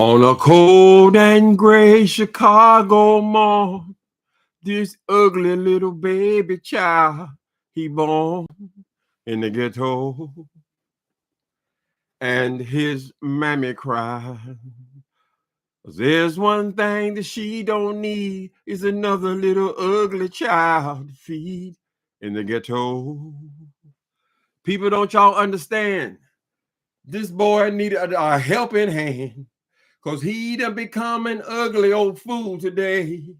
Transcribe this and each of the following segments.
On a cold and gray Chicago morn, this ugly little baby child, he born in the ghetto, and his mammy cried. There's one thing that she don't need is another little ugly child to feed in the ghetto. People, don't y'all understand? This boy needed a helping hand because he done become an ugly old fool today.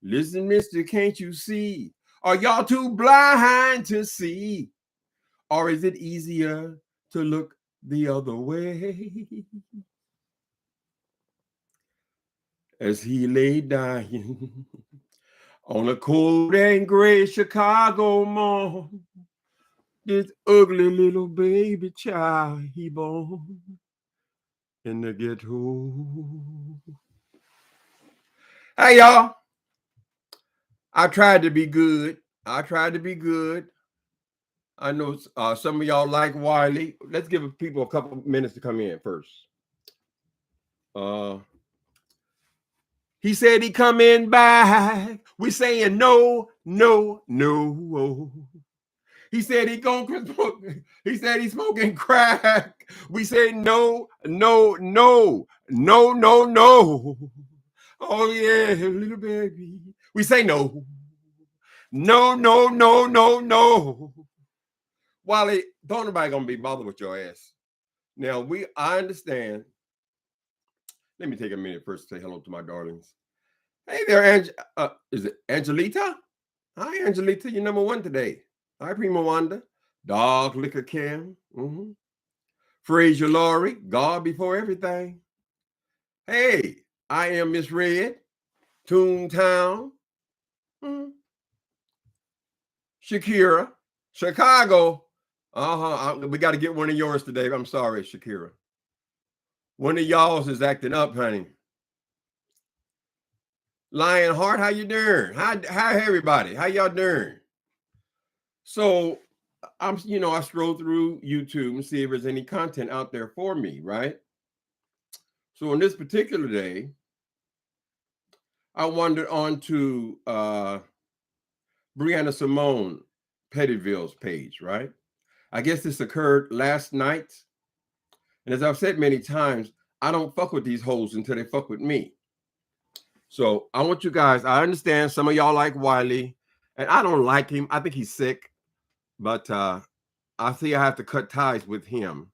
Listen, mister, can't you see? Are y'all too blind to see? Or is it easier to look the other way? As he lay dying on a cold and gray Chicago morn, this ugly little baby child he born in the ghetto. Hey, y'all. I tried to be good. I know some of y'all like Wiley. Let's give people a couple minutes to come in first. He said he coming back. We saying no, no, no. He said he he's smoking crack. We say no, no, no, no, no, no. Oh yeah, little baby. We say no. No, no, no, no, no. Wiley, don't nobody gonna be bothered with your ass. Now I understand. Let me take a minute first to say hello to my darlings. Hey there, is it Angelita? Hi, Angelita. You're number one today. Hi, Prima Wanda. Dog Liquor Cam. Fraser Laurie. God before everything. Hey, I am Miss Red. Toontown. Shakira. Chicago. We got to get one of yours today. I'm sorry, Shakira. One of y'all's is acting up, honey. Lionheart, how you doing? How everybody? How y'all doing? So I stroll through YouTube and see if there's any content out there for me, right? So on this particular day, I wandered onto Brianna Simone Pettyville's page, right? I guess this occurred last night. And as I've said many times, I don't fuck with these hoes until they fuck with me. So I want you guys, I understand some of y'all like Wiley, and I don't like him. I think he's sick, but I see I have to cut ties with him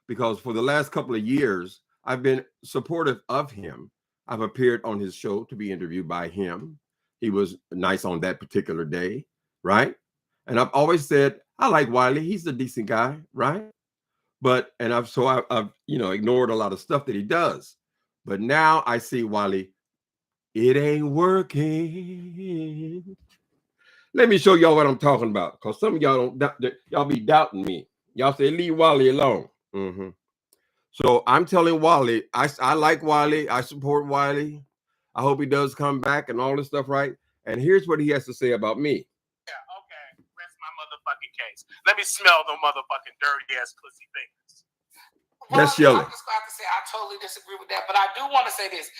because for the last couple of years, I've been supportive of him. I've appeared on his show to be interviewed by him. He was nice on that particular day, right? And I've always said, I like Wiley. He's a decent guy, right? And I've ignored a lot of stuff that he does. But now I see Wiley, it ain't working. Let me show y'all what I'm talking about, because some of y'all y'all be doubting me. Y'all say, leave Wiley alone. So I'm telling Wiley, I like Wiley. I support Wiley. I hope he does come back and all this stuff, right? And here's what he has to say about me. Yeah, okay. Rest my motherfucking case. Let me smell the motherfucking dirty ass pussy fingers. That's yelling. I'm just going to say I totally disagree with that, but I do want to say this.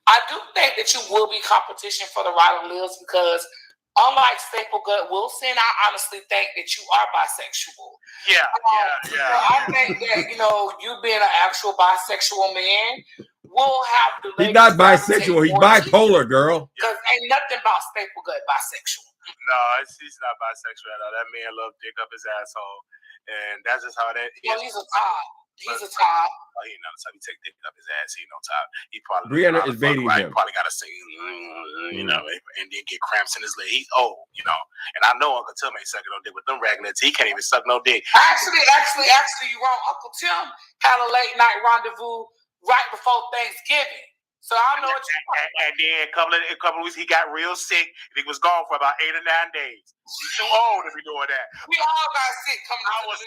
I do think that you will be competition for the Ryder Lives because unlike Staple Gut Wilson, I honestly think that you are bisexual. Yeah. I think that, you being an actual bisexual man will have the He's not bisexual. He's bipolar, girl. Because ain't nothing about Staple Gut bisexual. No, he's not bisexual at all. That man loves dick up his asshole. And that's just how that is. Well, he's a top. He's a top. Oh, he not a top. He take dick up his ass. He no top. He probably Brianna is baiting him. He probably got to say, and then get cramps in his leg. He's old, And I know Uncle Tim ain't sucking no dick with them raglets. He can't even suck no dick. Actually, you wrong. Uncle Tim had a late night rendezvous right before Thanksgiving. So I know what you're talking about. And then a couple of weeks, he got real sick. And he was gone for about 8 or 9 days. He's too old to be doing that. We all got sick coming I was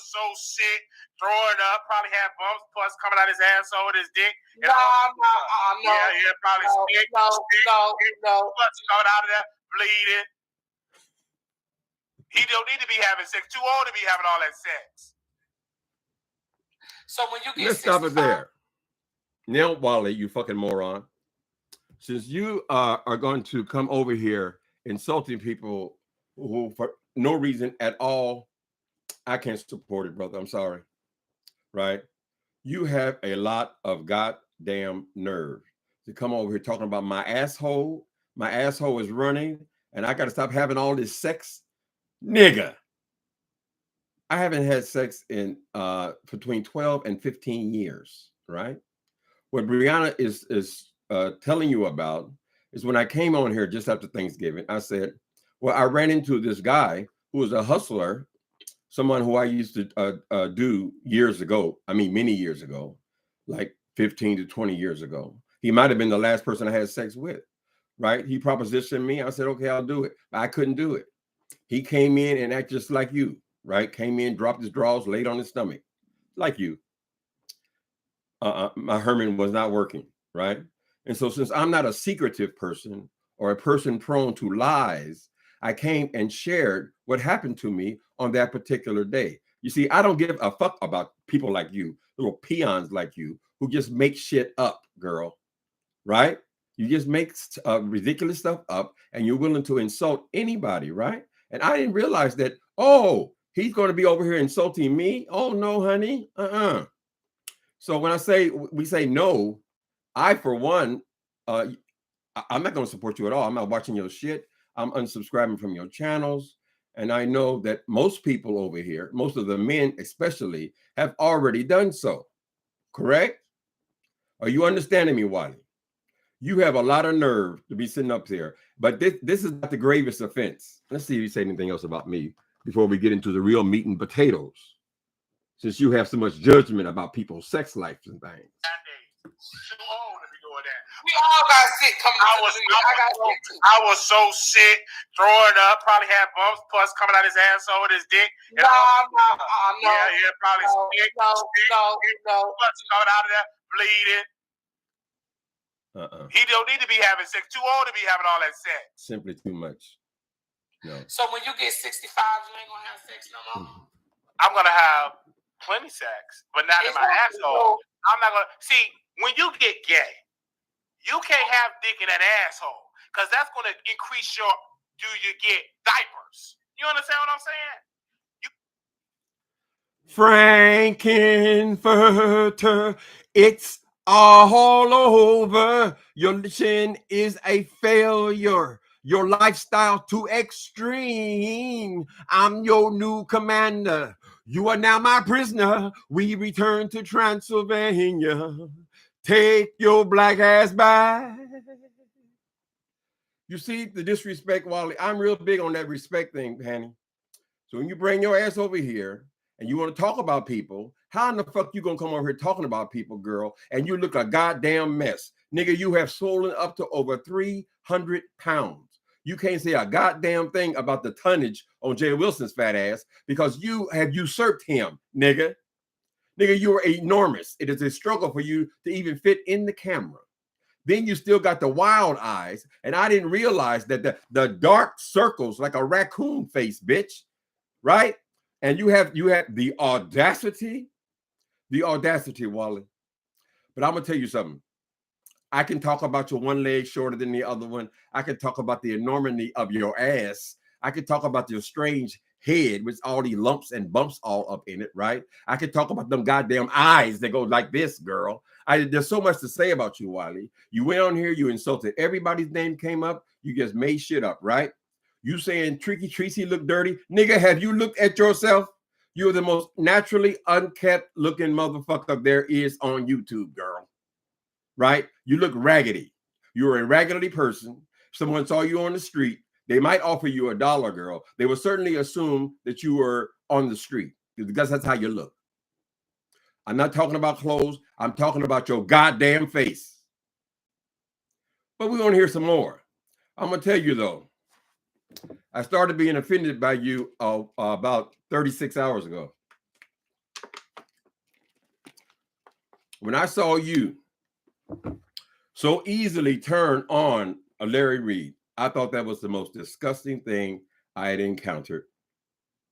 so sick, throwing up, probably had bumps, pus coming out his asshole with his dick. No. Yeah, probably sick. No. Pus coming out of that, bleeding. He don't need to be having sex. Too old to be having all that sex. So when you get let's stop it there. Now, Wiley, you fucking moron. Since you are going to come over here insulting people who, for no reason at all, I can't support it, brother. I'm sorry. Right? You have a lot of goddamn nerve to come over here talking about my asshole. My asshole is running, and I got to stop having all this sex. Nigga, I haven't had sex in between 12 and 15 years, right? What Brianna is telling you about is when I came on here just after Thanksgiving, I said, well, I ran into this guy who was a hustler, someone who I used to do years ago. I mean, many years ago, like 15 to 20 years ago. He might have been the last person I had sex with, right? He propositioned me. I said, okay, I'll do it. I couldn't do it. He came in and acted just like you, right? Came in, dropped his drawers, laid on his stomach, like you. My Herman was not working, right? And so since I'm not a secretive person or a person prone to lies, I came and shared what happened to me on that particular day. You see, I don't give a fuck about people like you, little peons like you, who just make shit up, girl, right? You just make ridiculous stuff up and you're willing to insult anybody, right? And I didn't realize that, oh, he's going to be over here insulting me. Oh, no, honey. So when we say no, I, for one, I'm not going to support you at all. I'm not watching your shit. I'm unsubscribing from your channels. And I know that most people over here, most of the men especially, have already done so. Correct? Are you understanding me, Wiley? You have a lot of nerve to be sitting up there. But this is not the gravest offense. Let's see if you say anything else about me before we get into the real meat and potatoes. Since you have so much judgment about people's sex lives and things. Too old to be doing that. We all got sick coming. I was so sick, throwing up, probably had bumps, pus coming out his asshole with his dick. No. Yeah, probably sick. No. Pus coming out of there, bleeding. He don't need to be having sex. Too old to be having all that sex. Simply too much. No. So when you get 65, you ain't gonna have sex no more? I'm gonna have plenty sex, but not in my asshole. I'm not gonna see when you get gay, you can't have dick in that asshole because that's gonna increase your. Do you get diapers? You understand what I'm saying? Frankenfurter, it's all over. Your mission is a failure. Your lifestyle too extreme. I'm your new commander. You are now my prisoner. We return to Transylvania. Take your black ass back. You see the disrespect, Wally? I'm real big on that respect thing, Hanny. So when you bring your ass over here and you want to talk about people, how in the fuck you gonna come over here talking about people, girl, and you look a goddamn mess? Nigga, you have swollen up to over 300 pounds. You can't say a goddamn thing about the tonnage on Jay Wilson's fat ass because you have usurped him, nigga. Nigga, you are enormous. It is a struggle for you to even fit in the camera. Then you still got the wild eyes, and I didn't realize that the dark circles like a raccoon face, bitch, right? And you have the audacity, Wally. But I'm gonna tell you something. I can talk about your one leg shorter than the other one. I can talk about the enormity of your ass. I can talk about your strange head with all these lumps and bumps all up in it, right? I can talk about them goddamn eyes that go like this, girl. There's so much to say about you, Wiley. You went on here, you insulted everybody's name came up. You just made shit up, right? You saying Tricky Tracy look dirty. Nigga, have you looked at yourself? You're the most naturally unkept looking motherfucker there is on YouTube, girl. Right? You look raggedy. You're a raggedy person. Someone saw you on the street. They might offer you $1, girl. They will certainly assume that you were on the street because that's how you look. I'm not talking about clothes. I'm talking about your goddamn face. But we're going to hear some more. I'm going to tell you, though, I started being offended by you about 36 hours ago. When I saw you so easily turn on a Larry Reed, I thought that was the most disgusting thing I had encountered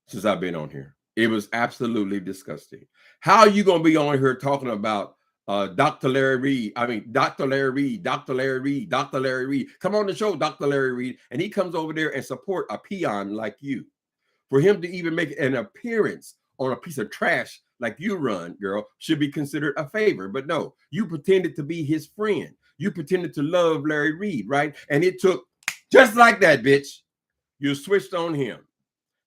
since I've been on here. It was absolutely disgusting. How are you going to be on here talking about Dr. Larry Reed. I mean, Dr. Larry Reed, Dr. Larry Reed, Dr. Larry Reed. Come on the show, Dr. Larry Reed. And he comes over there and support a peon like you. For him to even make an appearance on a piece of trash like you run, girl, should be considered a favor. But no, you pretended to be his friend. You pretended to love Larry Reed, right? And it took just like that, bitch. You switched on him.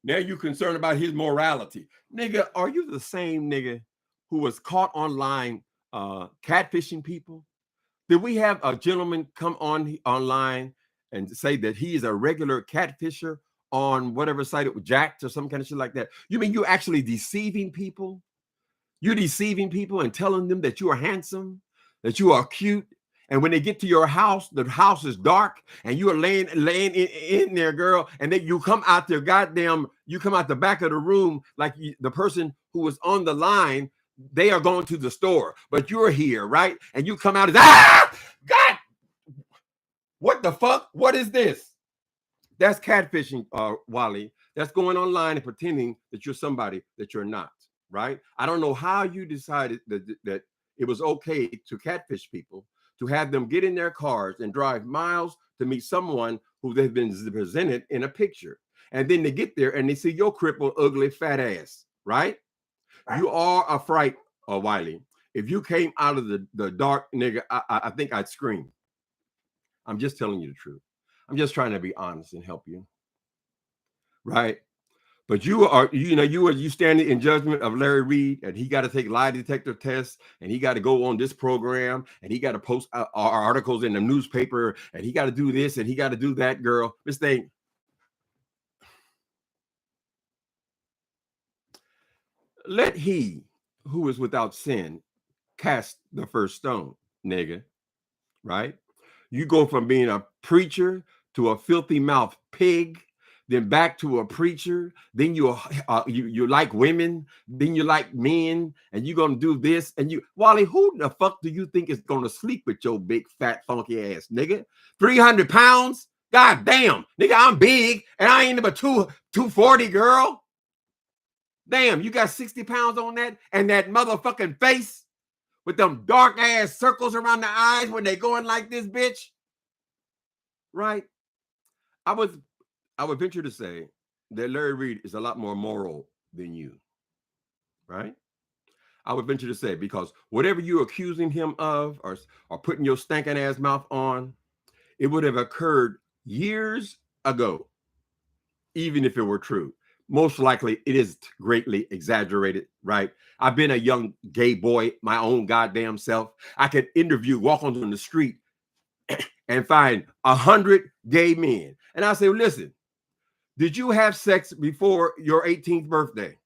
Now you're concerned about his morality. Nigga, are you the same nigga who was caught online catfishing people? Did we have a gentleman come on online and say that he is a regular catfisher on whatever site it was, Jacked or some kind of shit like that? You mean you're actually deceiving people? You're deceiving people and telling them that you are handsome, that you are cute. And when they get to your house, the house is dark and you are laying in there, girl. And then you come out there, you come out the back of the room like the person who was on the line, they are going to the store, but you're here, right? And you come out as, God, what the fuck? What is this? That's catfishing, Wiley. That's going online and pretending that you're somebody that you're not, right? I don't know how you decided that it was okay to catfish people, to have them get in their cars and drive miles to meet someone who they've been presented in a picture. And then they get there and they see your crippled, ugly, fat ass, right? You are a fright, Wiley. If you came out of the dark, nigga, I think I'd scream. I'm just telling you the truth. I'm just trying to be honest and help you, right? But you standing in judgment of Larry Reed, and he got to take lie detector tests, and he got to go on this program, and he got to post articles in the newspaper, and he got to do this, and he got to do that, girl. This thing. Let he who is without sin cast the first stone, nigga, right? You go from being a preacher to a filthy mouth pig, then back to a preacher, then you like women, then you like men, and you're gonna do this. And Wally, who the fuck do you think is gonna sleep with your big fat funky ass, nigga? 300 pounds? God damn, nigga, I'm big and I ain't but 240, girl. Damn, you got 60 pounds on that and that motherfucking face with them dark ass circles around the eyes when they going like this, bitch. Right? I would venture to say that Larry Reed is a lot more moral than you. Right? I would venture to say, because whatever you're accusing him of or putting your stinking ass mouth on, it would have occurred years ago, even if it were true. Most likely it is greatly exaggerated, right? I've been a young gay boy, my own goddamn self. I could walk on the street and find 100 gay men. And I say, listen, did you have sex before your 18th birthday?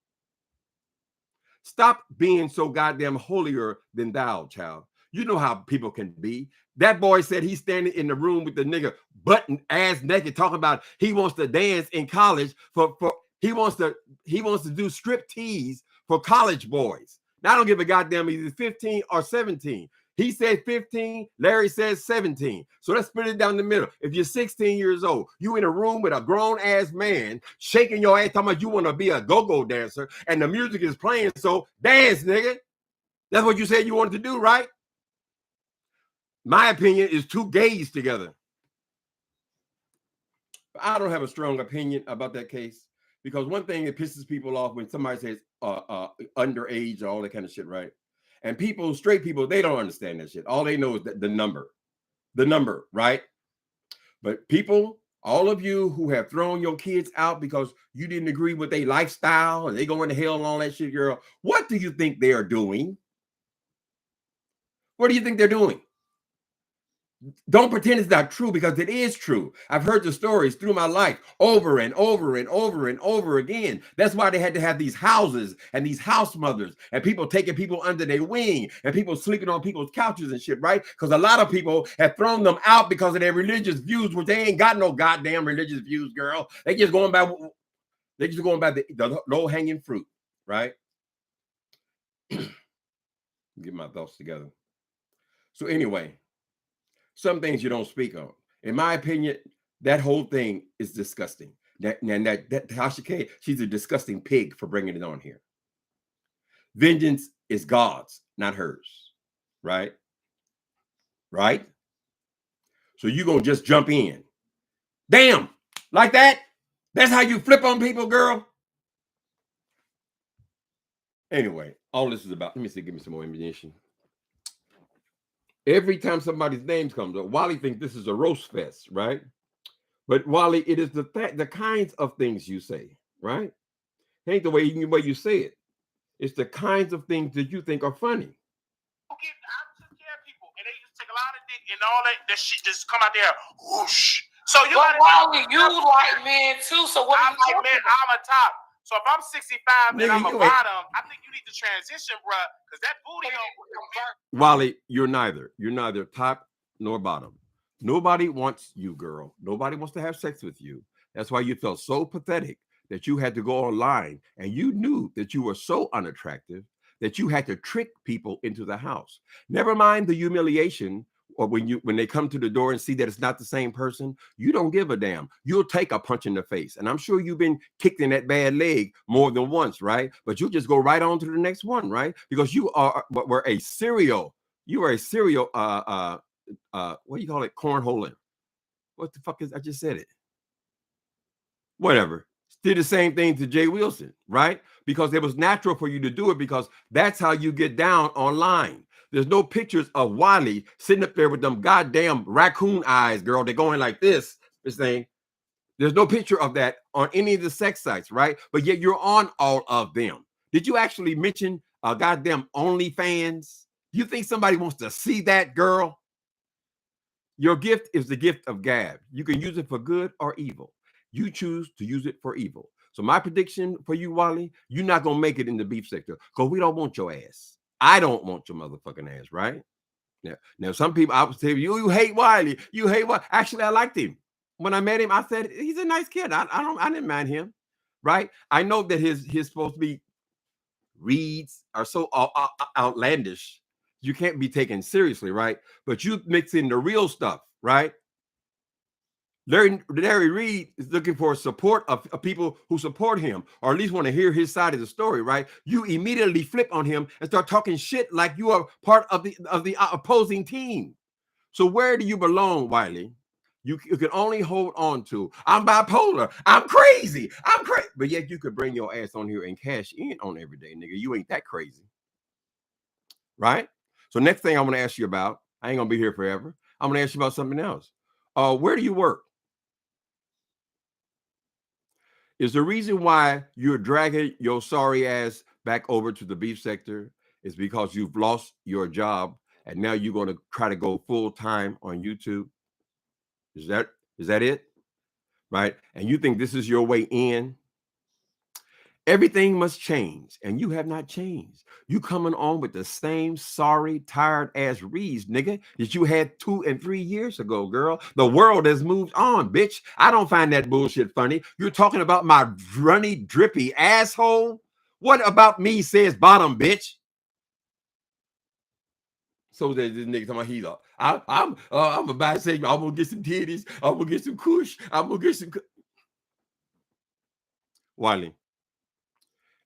Stop being so goddamn holier than thou, child. You know how people can be. That boy said he's standing in the room with the nigga button ass naked talking about he wants to dance in college he wants to do strip tease for college boys. Now I don't give a goddamn if he's 15 or 17. He said 15, Larry says 17. So let's split it down the middle. If you're 16 years old, you in a room with a grown ass man shaking your ass, talking about you want to be a go-go dancer, and the music is playing, so dance, nigga. That's what you said you wanted to do, right? My opinion is two gays together. I don't have a strong opinion about that case, because one thing that pisses people off when somebody says underage or all that kind of shit, right? And straight people, they don't understand that shit. All they know is that the number, right? But people, all of you who have thrown your kids out because you didn't agree with their lifestyle and they going to hell and all that shit, girl, what do you think they are doing? What do you think they're doing? Don't pretend it's not true, because it is true. I've heard the stories through my life over and over and over and over again. That's why they had to have these houses and these house mothers and people taking people under their wing and people sleeping on people's couches and shit, right? Because a lot of people have thrown them out because of their religious views, which they ain't got no goddamn religious views, girl. They just going by the low-hanging fruit, right? Get my thoughts together. So anyway, some things you don't speak on. In my opinion, that whole thing is disgusting. That Tasha K, she's a disgusting pig for bringing it on here. Vengeance is God's, not hers, right? Right? So you gonna just jump in. Damn, like that? That's how you flip on people, girl? Anyway, all this is about, let me see, give me some more ammunition. Every time somebody's name comes up, Wiley thinks this is a roast fest, right? But Wiley, it is the kinds of things you say, right? It ain't the way you say it. It's the kinds of things that you think are funny. I took care of people, and they used to take a lot of dick, and all that shit just come out there, whoosh. So you Wiley, you like men too. So what? I'm like, man, I'm a top. So if I'm 65 and I'm a bottom, I think you need to transition, bro, because that booty don't convert. Wiley, you're neither top nor bottom. Nobody wants you, girl. Nobody wants to have sex with you. That's why you felt so pathetic that you had to go online, and you knew that you were so unattractive that you had to trick people into the house. Never mind the humiliation, or when they come to the door and see that it's not the same person, you don't give a damn. You'll take a punch in the face. And I'm sure you've been kicked in that bad leg more than once, right? But you just go right on to the next one, right? Because you are a serial, what do you call it? Cornholing. What the fuck is, I just said it. Whatever. Did the same thing to Jay Wilson, right? Because it was natural for you to do it, because that's how you get down online. There's no pictures of Wiley sitting up there with them goddamn raccoon eyes, girl. They're going like this thing. There's no picture of that on any of the sex sites, right? But yet you're on all of them. Did you actually mention goddamn OnlyFans? You think somebody wants to see that, girl? Your gift is the gift of gab. You can use it for good or evil. You choose to use it for evil. So my prediction for you, Wiley, you're not going to make it in the beef sector, because we don't want your ass. I don't want your motherfucking ass, right? Now some people, I would say, you hate Wiley. You hate Wiley. Actually, I liked him. When I met him, I said, he's a nice kid. I didn't mind him, right? I know that his supposed to be reads are so outlandish. You can't be taken seriously, right? But you mix in the real stuff, right? Larry Reed is looking for support of people who support him, or at least want to hear his side of the story, right? You immediately flip on him and start talking shit like you are part of the opposing team. So where do you belong, Wiley? You can only hold on to, I'm bipolar, I'm crazy, but yet you could bring your ass on here and cash in on every day, nigga. You ain't that crazy, right? So next thing I want to ask you about, I ain't gonna be here forever. I'm gonna ask you about something else. Where do you work? Is the reason why you're dragging your sorry ass back over to the beef sector is because you've lost your job and now you're going to try to go full time on YouTube? Is that it? Right? And you think this is your way in? Everything must change, and you have not changed. You coming on with the same sorry, tired ass reads, nigga, that you had 2 and 3 years ago, girl. The world has moved on, bitch. I don't find that bullshit funny. You're talking about my runny, drippy asshole? What about me says bottom, bitch? So that this nigga talking about he's I'm a bisexual. I'm gonna get some titties. I'm gonna get some kush. I'm gonna get some. Wiley,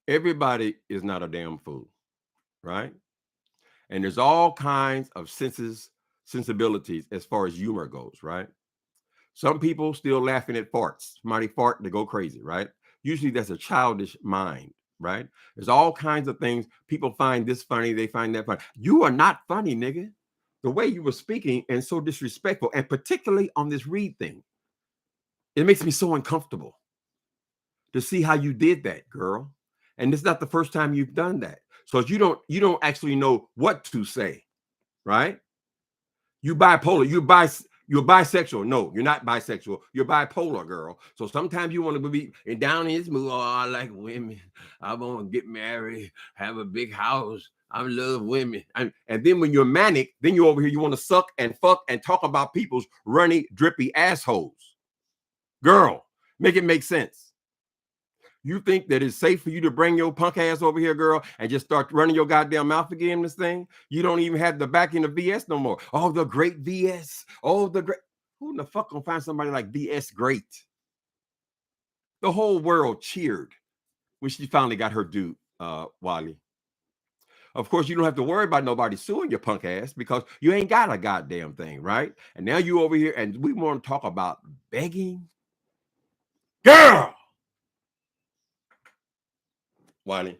everybody is not a damn fool, right? And there's all kinds of sensibilities as far as humor goes, right? Some people still laughing at farts. Somebody fart, they go crazy, right? Usually that's a childish mind, right? There's all kinds of things. People find this funny, they find that funny. You are not funny, nigga. The way you were speaking and so disrespectful, and particularly on this read thing, it makes me so uncomfortable to see how you did that, girl. And it's not the first time you've done that. So you don't actually know what to say, right? You bipolar, you're bisexual. No, you're not bisexual. You're bipolar, girl. So sometimes you want to be down in this mood. Oh, I like women. I want to get married, have a big house. I love women. And then when you're manic, then you're over here, you want to suck and fuck and talk about people's runny, drippy assholes. Girl, make it make sense. You think that it's safe for you to bring your punk ass over here, girl, and just start running your goddamn mouth again, this thing? You don't even have the backing of VS no more. Oh, the great VS. Oh, the great. Who in the fuck gonna find somebody like VS great? The whole world cheered when she finally got her due, Wiley. Of course, you don't have to worry about nobody suing your punk ass because you ain't got a goddamn thing, right? And now you over here and we want to talk about begging. Girl! Wiley.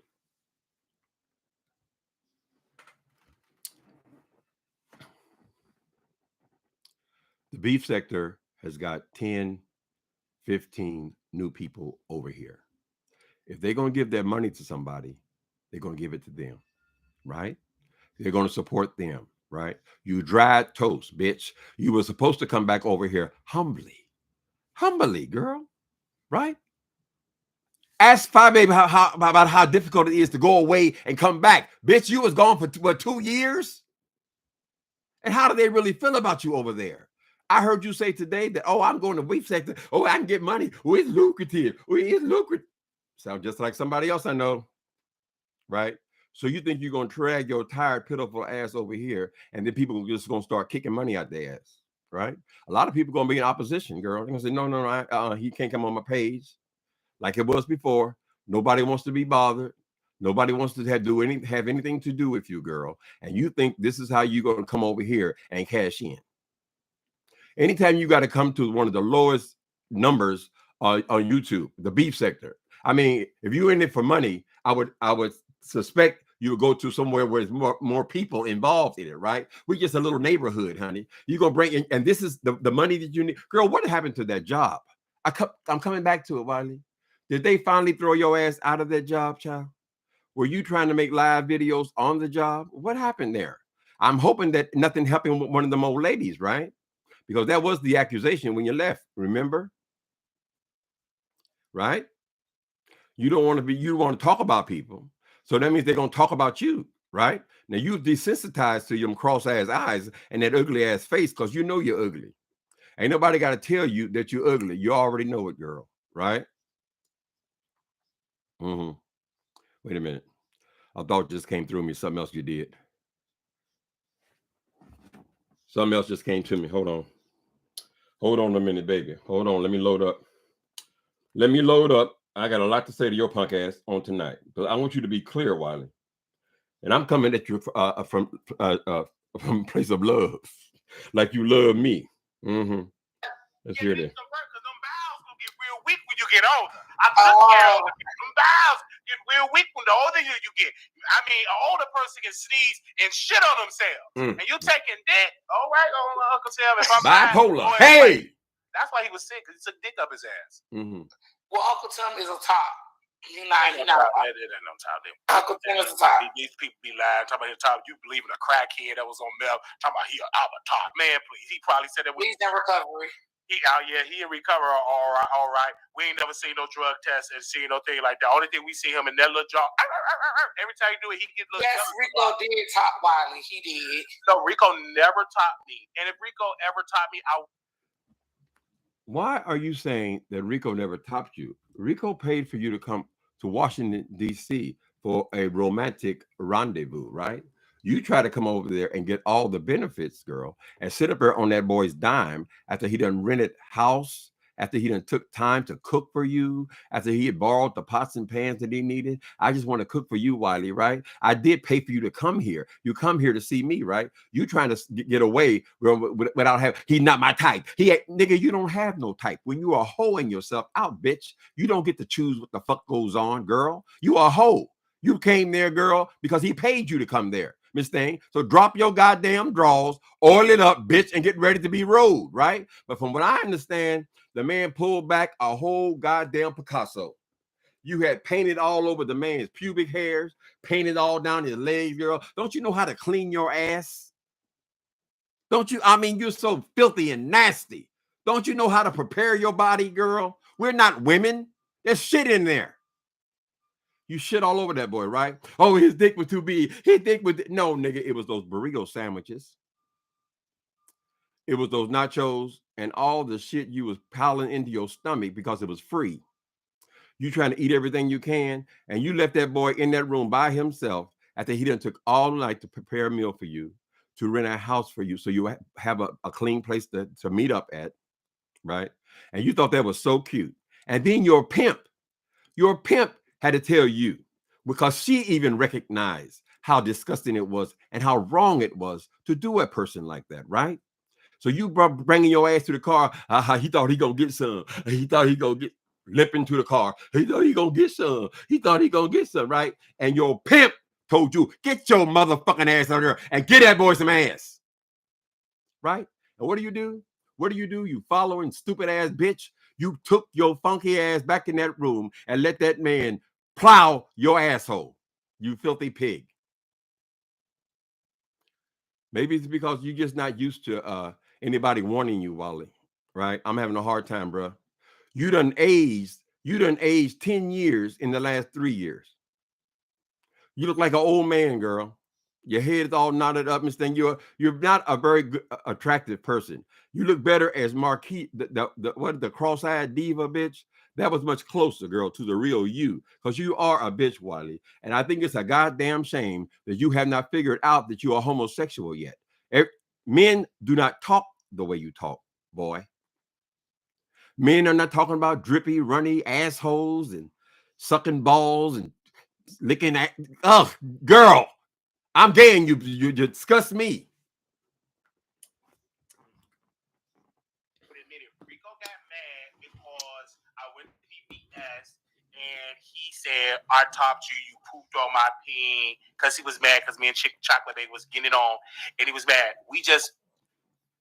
The beef sector has got 10, 15 new people over here. If they're going to give their money to somebody, they're going to give it to them, right? They're going to support them, right? You dried toast, bitch. You were supposed to come back over here humbly, girl, right? Ask Phi Baby about how difficult it is to go away and come back. Bitch, you was gone for what, 2 years? And how do they really feel about you over there? I heard you say today that, oh, I'm going to beef sector. Oh, I can get money. Oh, it's lucrative. Oh, it's lucrative. Sound just like somebody else I know, right? So you think you're going to drag your tired, pitiful ass over here, and then people are just going to start kicking money out their ass, right? A lot of people are going to be in opposition, girl. They're going to say, no, he can't come on my page like it was before. Nobody wants to be bothered. Nobody wants to have anything to do with you, girl. And you think this is how you're going to come over here and cash in. Anytime you got to come to one of the lowest numbers on YouTube, the beef sector. I mean, if you're in it for money, I would suspect you would go to somewhere where there's more people involved in it, right? We're just a little neighborhood, honey. You're going to bring in, and this is the money that you need. Girl, what happened to that job? I'm coming back to it, Wiley. Did they finally throw your ass out of that job, child? Were you trying to make live videos on the job? What happened there? I'm hoping that nothing happened with one of them old ladies, right? Because that was the accusation when you left, remember? Right? You want to talk about people. So that means they're going to talk about you, right? Now you desensitized to them cross-ass eyes and that ugly ass face because you know you're ugly. Ain't nobody got to tell you that you're ugly. You already know it, girl, right? Wait a minute. A thought just came through me. Something else you did. Something else just came to me. Hold on. Hold on a minute, baby. Hold on. Let me load up. I got a lot to say to your punk ass on tonight, but I want you to be clear, Wiley. And I'm coming at you from a place of love, like you love me. Let's hear this. Because them bowels gonna get real weak when you get older. I'm looking at them bowels get real weak when the older you get. I mean, an older person can sneeze and shit on themselves, and you taking dick. All right, Uncle Sam, if I'm bipolar. Lying, hey, that's why he was sick, because he took dick up his ass. Well, Uncle Tim is a top. He's not no top. Uncle Tim is a top. These people be lying, talking about his top. You believe in a crackhead that was on meth, talking about he a top. Man, please. He probably said that he's in recovery. He in recovery, all right. We ain't never seen no drug test and seen no thing like that. Only thing we see him in that little jaw. Every time he do it, he get little. Yes, Rico did top Wiley. He did. No, Rico never topped me. And if Rico ever topped me, Why are you saying that Rico never topped you? Rico paid for you to come to Washington, D.C. for a romantic rendezvous, right? You try to come over there and get all the benefits, girl, and sit up there on that boy's dime after he done rented house, after he done took time to cook for you, after he had borrowed the pots and pans that he needed. I just want to cook for you, Wiley, right? I did pay for you to come here. You come here to see me, right? You trying to get away without having, he's not my type. Nigga, you don't have no type. When you are hoeing yourself out, bitch, you don't get to choose what the fuck goes on, girl. You are a hoe. You came there, girl, because he paid you to come there, Miss Thing. So drop your goddamn drawers, oil it up, bitch, and get ready to be rode, right? But from what I understand, the man pulled back a whole goddamn Picasso. You had painted all over the man's pubic hairs, painted all down his legs, girl. Don't you know how to clean your ass? Don't you? I mean, you're so filthy and nasty. Don't you know how to prepare your body, girl? We're not women. There's shit in there. You shit all over that boy, right? Oh, his dick was too big. His dick was... No, nigga, it was those burrito sandwiches. It was those nachos and all the shit you was piling into your stomach because it was free. You trying to eat everything you can, and you left that boy in that room by himself after he done took all night to prepare a meal for you, to rent a house for you so you have a clean place to meet up at, right? And you thought that was so cute. And then your pimp had to tell you, because she even recognized how disgusting it was and how wrong it was to do a person like that, right? So you bringing your ass to the car. He thought he gonna get some. He thought he gonna get limping to the car. He thought he gonna get some. He thought he gonna get some, right? And your pimp told you, get your motherfucking ass out there and get that boy some ass, right? And what do you do? What do? You following stupid ass bitch. You took your funky ass back in that room and let that man plow your asshole. You filthy pig. Maybe it's because you're just not used to anybody warning you, Wiley, right? I'm having a hard time, bro. You done aged 10 years in the last 3 years. You look like an old man, girl. Your head is all knotted up and thing. You're not a very good, attractive person. You look better as Marquis, the cross-eyed diva bitch. That was much closer, girl, to the real you, because you are a bitch, Wiley. And I think it's a goddamn shame that you have not figured out that you are homosexual yet. Men do not talk the way you talk, boy. Men are not talking about drippy, runny assholes and sucking balls and licking at. Ugh, girl, I'm gay and you disgust me. Rico got mad because I went to PBS and he said, I talked to you, you pooped on my peen, because he was mad because me and Chocolate Bay was getting it on, and he was mad. We just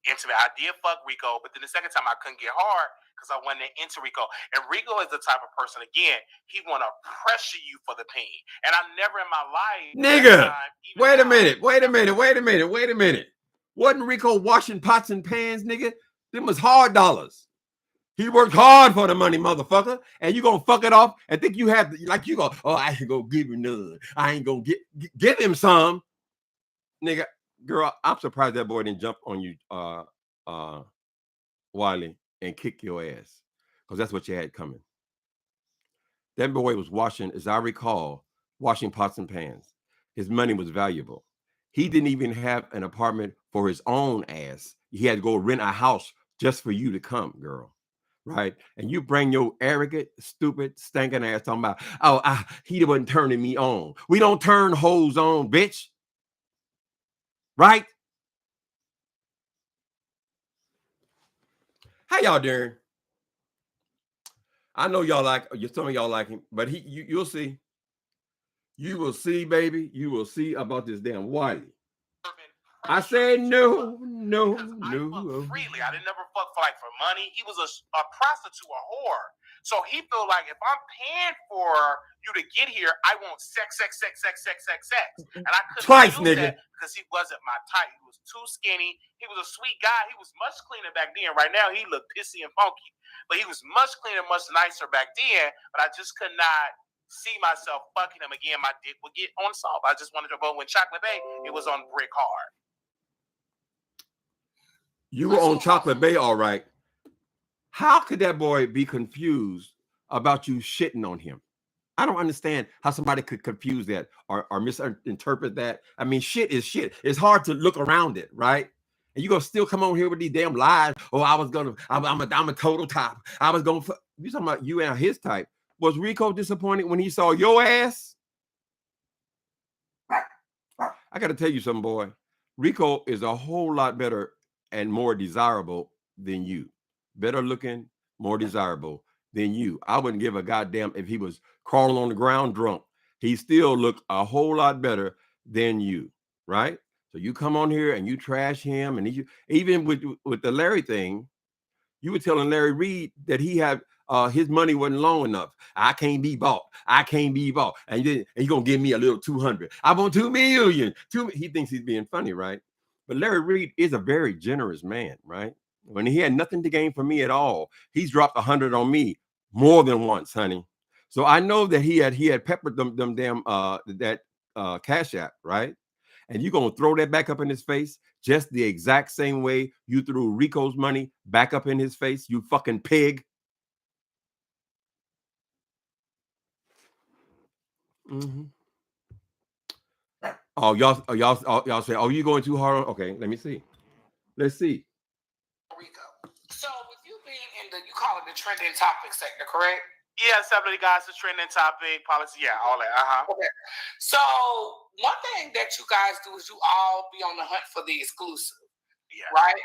intimate. I did fuck Rico, but then the second time I couldn't get hard because I wanted into Rico. And Rico is the type of person, again, he want to pressure you for the pain. And I never in my life, nigga, wait a minute. Wasn't Rico washing pots and pans, nigga? Them was hard dollars. He worked hard for the money, motherfucker. And you gonna fuck it off and think you have, like you go, oh, I ain't gonna give you none. I ain't gonna give him some. Nigga, girl, I'm surprised that boy didn't jump on you, Wiley, and kick your ass. Because that's what you had coming. That boy was washing, as I recall, washing pots and pans. His money was valuable. He didn't even have an apartment for his own ass. He had to go rent a house just for you to come, girl. Right? And you bring your arrogant, stupid, stinking ass talking about, oh, he wasn't turning me on. We don't turn hoes on, bitch. Right? How y'all doing? I know y'all like, some of y'all like him, but you'll see. You will see, baby. You will see about this damn Wiley. I said no. Freely. I didn't never fuck for money. He was a prostitute, a whore. So he felt like if I'm paying for you to get here, I want sex. And I couldn't do that because he wasn't my type. He was too skinny. He was a sweet guy. He was much cleaner back then. Right now, he looked pissy and funky. But he was much cleaner, much nicer back then. But I just could not see myself fucking him again. My dick would get on soft. I just wanted to go when Chocolate Bay, it was on brick hard. You were on Chocolate Bay, all right. How could that boy be confused about you shitting on him? I don't understand how somebody could confuse that or misinterpret that. I mean, shit is shit. It's hard to look around it, right? And you gonna still come on here with these damn lies. Oh, I'm a total top. I was gonna. You talking about you and his type? Was Rico disappointed when he saw your ass? I got to tell you something, boy. Rico is a whole lot better and more desirable than you. Better looking, more desirable than you. I wouldn't give a goddamn if he was crawling on the ground drunk. He still looked a whole lot better than you, right? So you come on here and you trash him, and even with the Larry thing, you were telling Larry Reed that he had his money wasn't long enough. I can't be bought. And he's gonna give me a little 200. I want 2 million. He thinks he's being funny, right? But Larry Reed is a very generous man, right? When he had nothing to gain from me at all, he's dropped 100 on me more than once, honey. So I know that he had peppered them damn that Cash App, right? And you're gonna throw that back up in his face just the exact same way you threw Rico's money back up in his face, you fucking pig. Mm-hmm. Oh, y'all say, oh, you going too hard? Okay, let me see. Let's see. Rico. So with you being in you call it the trending topic sector, correct? Yeah, somebody guys is trending topic, policy, yeah, all that. Okay. So one thing that you guys do is you all be on the hunt for the exclusive. Yeah. Right?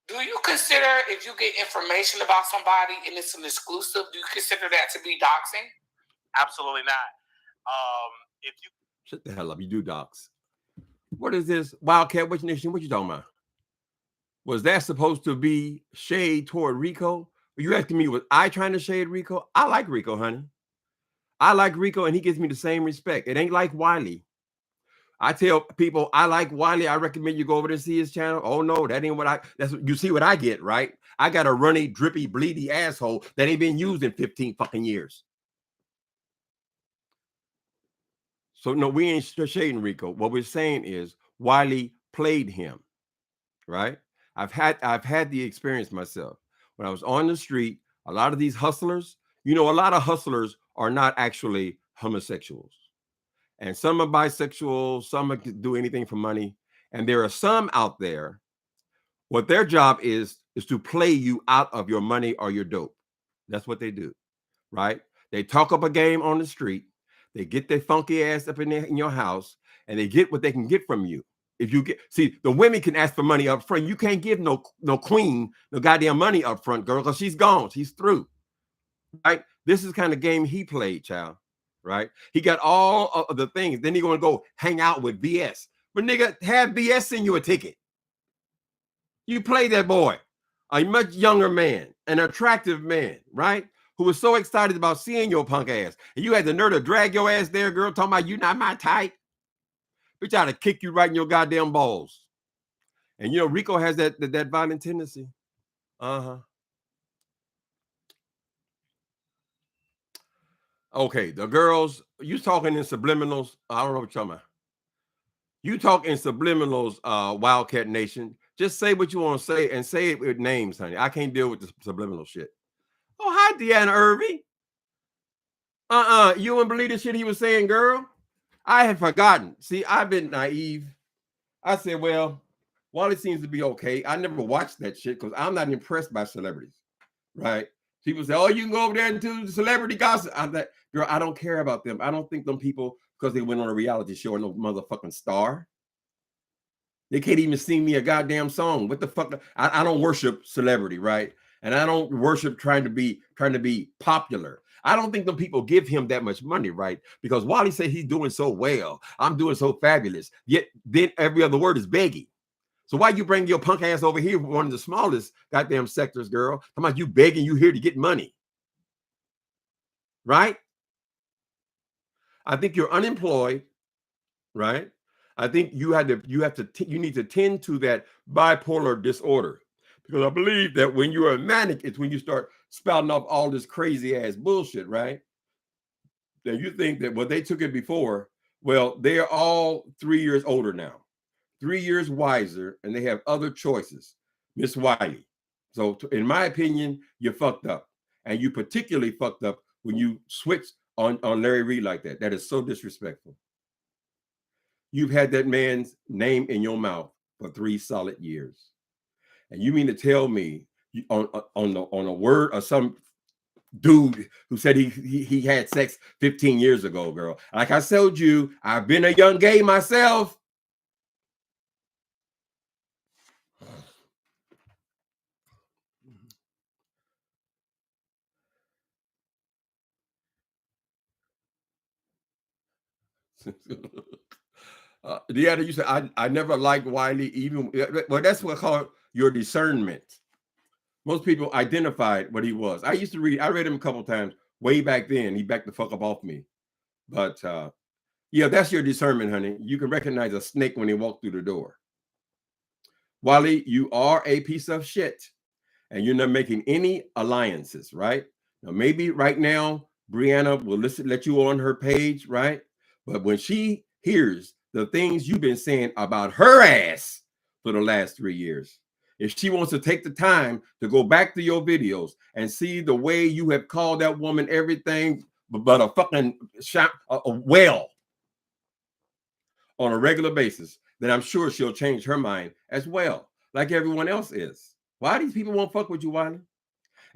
Do you consider if you get information about somebody and it's an exclusive, do you consider that to be doxing? Absolutely not. If you shut the hell up, you do dox. What is this? Wildcat Witch Nation, what you talking about? Was that supposed to be shade toward Rico? Are you asking me, was I trying to shade Rico? I like Rico, honey. I like Rico, and he gives me the same respect. It ain't like Wiley. I tell people I like Wiley. I recommend you go over there and see his channel. Oh no, that ain't what that's what you see what I get, right? I got a runny, drippy, bleedy asshole that ain't been used in 15 fucking years. So no, we ain't shading Rico. What we're saying is Wiley played him, right? I've had the experience myself. When I was on the street, a lot of these hustlers, a lot of hustlers are not actually homosexuals. And some are bisexual, some do anything for money. And there are some out there, what their job is to play you out of your money or your dope. That's what they do, right? They talk up a game on the street. They get their funky ass up in your house, and they get what they can get from you. If you the women can ask for money up front. You can't give no queen no goddamn money up front, girl, because she's gone. She's through, right? This is the kind of game he played, child. Right? He got all of the things. Then he gonna go hang out with BS. But nigga, have BS send you a ticket. You play that boy, a much younger man, an attractive man, right? Who was so excited about seeing your punk ass. And you had the nerve to drag your ass there, girl, talking about you not my type. Bitch, I ought to kick you right in your goddamn balls. And Rico has that violent tendency. Uh-huh. Okay, the girls, you talking in subliminals. I don't know what you're talking about. You talk in subliminals, Wildcat Nation. Just say what you want to say and say it with names, honey. I can't deal with the subliminal shit. Oh, hi, Deanna Irving. You wouldn't believe the shit he was saying, girl. I had forgotten. See, I've been naive. I said, well, Wally seems to be okay. I never watched that shit because I'm not impressed by celebrities, right? People say, oh, you can go over there and do the celebrity gossip. I'm like, girl, I don't care about them. I don't think them people, because they went on a reality show and no motherfucking star. They can't even sing me a goddamn song. What the fuck? I don't worship celebrity, right? And I don't worship trying to be popular. I don't think them people give him that much money, right? Because Wally said he's doing so well. I'm doing so fabulous. Yet then every other word is begging. So why you bring your punk ass over here, one of the smallest goddamn sectors, girl? Come on, you begging, you here to get money, right? I think you're unemployed, right? I think you need to tend to that bipolar disorder, because I believe that when you are manic, it's when you start spouting off all this crazy ass bullshit, right? Then you think that they took it before. Well, they are all 3 years older now, 3 years wiser, and they have other choices. Miss Wiley. So in my opinion, you fucked up, and you particularly fucked up when you switched on Larry Reid like that. That is so disrespectful. You've had that man's name in your mouth for 3 solid years, and you mean to tell me on a word of some dude who said he had sex 15 years ago, girl? Like I told you, I've been a young gay myself. Deanna, you said I never liked Wiley, even well, that's what I call your discernment. Most people identified what he was. I read him a couple times way back then. He backed the fuck up off me. But yeah, that's your discernment, honey. You can recognize a snake when they walk through the door. Wiley, you are a piece of shit, and you're not making any alliances, right? Now, maybe right now, Brianna will let you on her page, right? But when she hears the things you've been saying about her ass for the last 3 years, if she wants to take the time to go back to your videos and see the way you have called that woman everything but a fucking whale on a regular basis, then I'm sure she'll change her mind as well, like everyone else is. Why these people won't fuck with you, Wiley?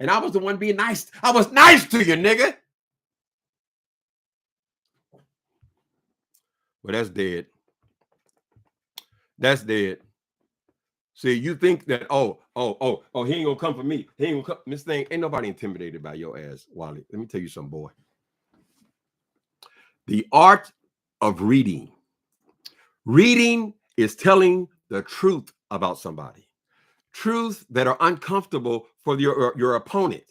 And I was the one being nice. I was nice to you, nigga. Well, that's dead. That's dead. See, you think that, he ain't gonna come for me. He ain't gonna come. This thing, ain't nobody intimidated by your ass, Wiley. Let me tell you something, boy. The art of reading. Reading is telling the truth about somebody. Truths that are uncomfortable for your opponent.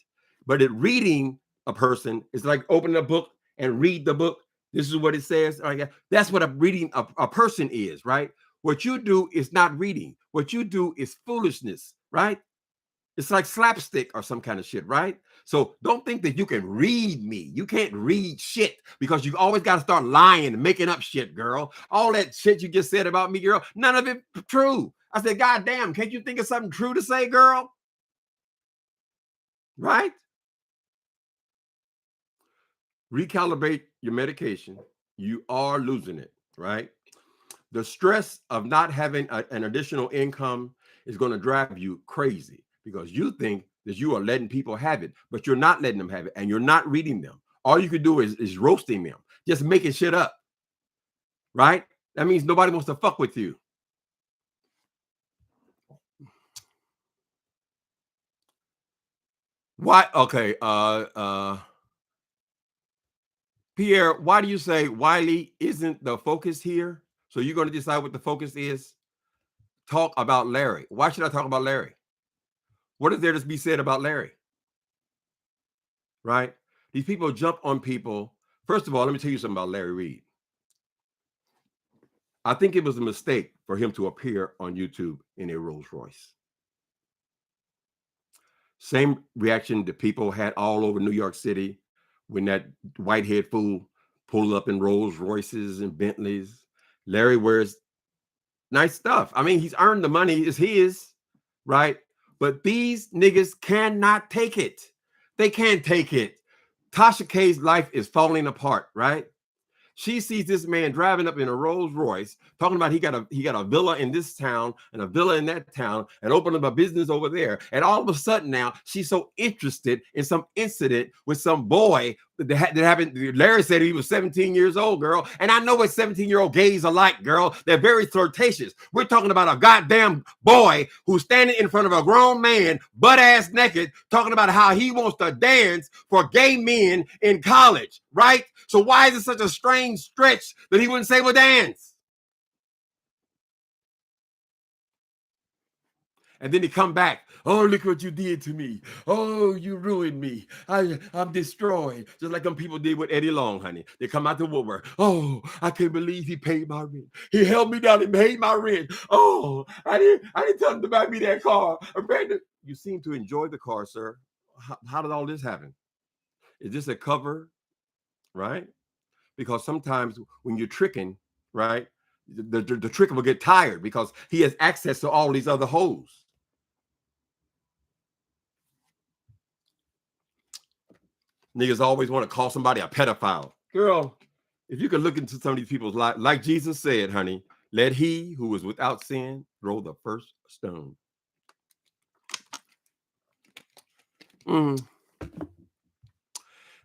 But reading a person is like opening a book and read the book. This is what it says. That's what reading a person is, right? What you do is not reading. What you do is foolishness, right? It's like slapstick or some kind of shit, right? So don't think that you can read me. You can't read shit because you always got to start lying and making up shit, girl. All that shit you just said about me, girl, none of it true. I said, God damn, can't you think of something true to say, girl? Right? Recalibrate your medication. You are losing it, right? The stress of not having an additional income is going to drive you crazy because you think that you are letting people have it, but you're not letting them have it, and you're not reading them. All you could do is roasting them, just making shit up, right? That means nobody wants to fuck with you. Why? Okay, Pierre, why do you say Wiley isn't the focus here? So you're going to decide what the focus is? Talk about Larry. Why should I talk about Larry? What is there to be said about Larry? Right? These people jump on people. First of all, let me tell you something about Larry Reed. I think it was a mistake for him to appear on YouTube in a Rolls Royce. Same reaction that people had all over New York City when that whitehead fool pulled up in Rolls Royces and Bentleys. Larry wears nice stuff. I mean, he's earned the money. It's his, right? But these niggas cannot take it. They can't take it. Tasha K's life is falling apart, right? She sees this man driving up in a Rolls Royce, talking about he got a villa in this town and a villa in that town, and opened up a business over there. And all of a sudden now she's so interested in some incident with some boy that happened. Larry said he was 17 years old, girl. And I know what 17-year-old gays are like, girl. They're very flirtatious. We're talking about a goddamn boy who's standing in front of a grown man, butt-ass naked, talking about how he wants to dance for gay men in college, right? So why is it such a strange stretch that he wouldn't say well dance? And then he come back. Oh, look what you did to me. Oh, you ruined me. I'm destroyed. Just like them people did with Eddie Long, honey. They come out the woodwork. Oh, I can't believe he paid my rent. He held me down and paid my rent. Oh, I didn't tell him to buy me that car. You seem to enjoy the car, sir. How did all this happen? Is this a cover, right? Because sometimes when you're tricking, right, the tricker will get tired because he has access to all these other hoes. Niggas always want to call somebody a pedophile. Girl, if you could look into some of these people's lives, like Jesus said, honey, let he who is without sin throw the first stone. Let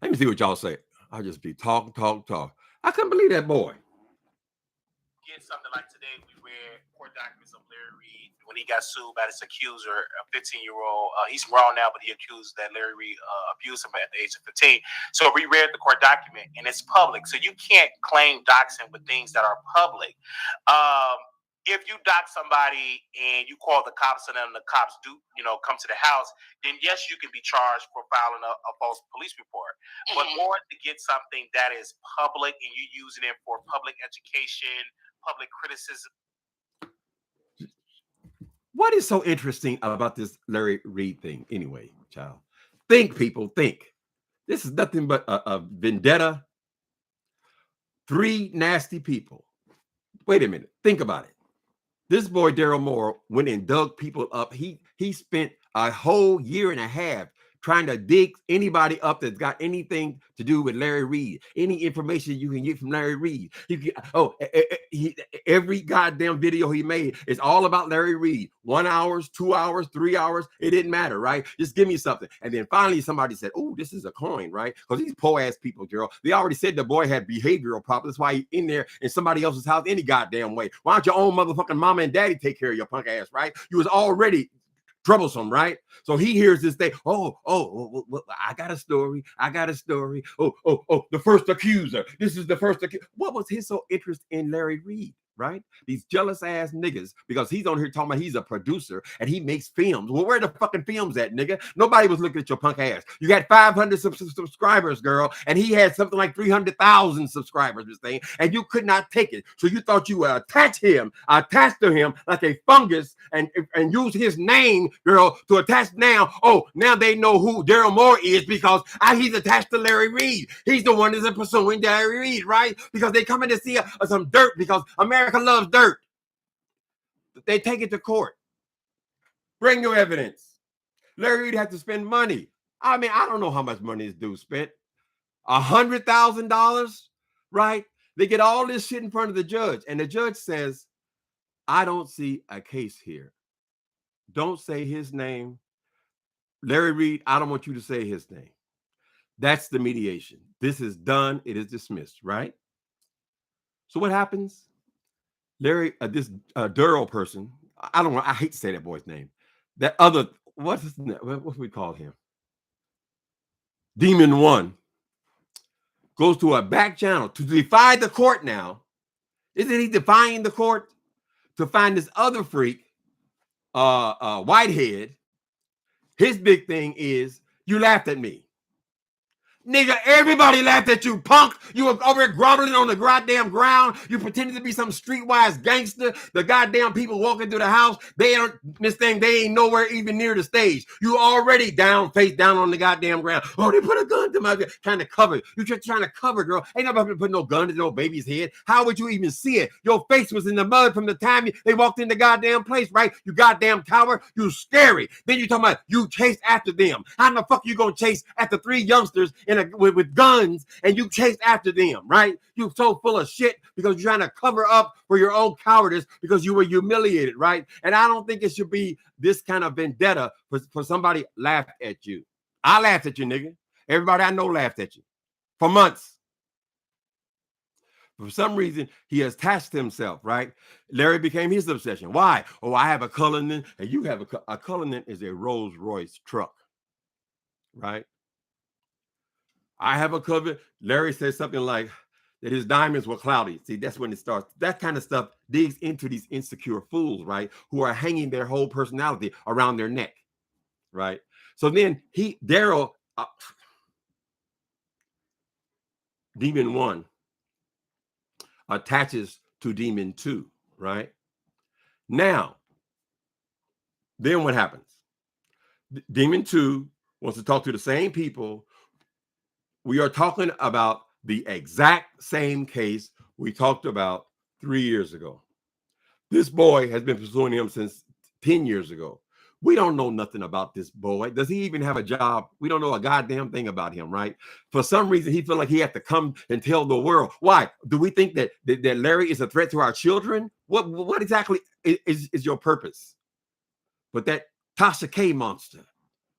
me see what y'all say. I'll just be talk. I couldn't believe that boy. Get something like today, we read court documents of Larry Reed when he got sued by his accuser, a 15-year-old. He's grown now, but he accused that Larry Reed abused him at the age of 15. So we read the court document, and it's public. So you can't claim doxing with things that are public. If you dox somebody and you call the cops and then the cops do, come to the house, then yes, you can be charged for filing a false police report. But more to get something that is public and you using it for public education, public criticism. What is so interesting about this Larry Reed thing anyway, child? Think, people, think. This is nothing but a vendetta. 3 nasty people. Wait a minute. Think about it. This boy, Daryl Moore, went and dug people up. He spent a whole year and a half trying to dig anybody up that's got anything to do with Larry Reed. Any information you can get from Larry Reed. Every goddamn video he made is all about Larry Reed. 1 hour, 2 hours, 3 hours. It didn't matter, right? Just give me something. And then finally somebody said, oh, this is a coin, right? Because these poor ass people, girl, they already said the boy had behavioral problems. That's why he's in there in somebody else's house any goddamn way. Why don't your own motherfucking mama and daddy take care of your punk ass, right? You was already troublesome, right? So he hears this thing. I got a story. The first accuser. This is the first accuser. What was his interest in Larry Reed? Right? These jealous ass niggas, because he's on here talking about he's a producer and he makes films. Well, where the fucking films at, nigga? Nobody was looking at your punk ass. You got 500 subscribers, girl, and he had something like 300,000 subscribers, this thing, and you could not take it. So you thought you would attach to him like a fungus and use his name, girl, to attach now. Oh, now they know who Daryl Moore is because he's attached to Larry Reed. He's the one that's pursuing Larry Reed, right? Because they come in to see some dirt because America loves dirt. They take it to court. Bring your evidence. Larry Reed had to spend money. I mean, I don't know how much money this dude spent. $100,000, right? They get all this shit in front of the judge, and the judge says, I don't see a case here. Don't say his name. Larry Reed, I don't want you to say his name. That's the mediation. This is done. It is dismissed, right? So what happens? Larry, this Daryl person, I don't know, I hate to say that boy's name. That other, what we call him? Demon One goes to a back channel to defy the court now. Isn't he defying the court to find this other freak, Whitehead? His big thing is, you laughed at me. Nigga, everybody laughed at you, punk. You were over there groveling on the goddamn ground. You pretended to be some streetwise gangster. The goddamn people walking through the house, they ain't nowhere even near the stage. You already down, face down on the goddamn ground. Oh, they put a gun to my trying to cover. You just trying to cover, girl. Ain't nobody put no gun to no baby's head. How would you even see it? Your face was in the mud from the time they walked in the goddamn place, right? You goddamn coward. You scary. Then you talking about you chased after them. How the fuck you gonna chase after 3 youngsters with guns and you chased after them, right? You so full of shit because you're trying to cover up for your own cowardice because you were humiliated, right? And I don't think it should be this kind of vendetta for somebody laughed at you. I laughed at you, nigga. Everybody I know laughed at you for months. For some reason, he attached himself, right? Larry became his obsession. Why? Oh, I have a Cullinan and you have a Cullinan is a Rolls Royce truck, right? I have a cover. Larry says something like that his diamonds were cloudy. See, that's when it starts. That kind of stuff digs into these insecure fools, right? Who are hanging their whole personality around their neck, right? So then Daryl, Demon One, attaches to Demon Two, right? Now, then what happens? Demon Two wants to talk to the same people. We are talking about the exact same case we talked about 3 years ago. This boy has been pursuing him since 10 years ago. We don't know nothing about this boy. Does he even have a job? We don't know a goddamn thing about him, right? For some reason, he feels like he has to come and tell the world. Why? Do we think that Larry is a threat to our children? What exactly is your purpose? But that Tasha K monster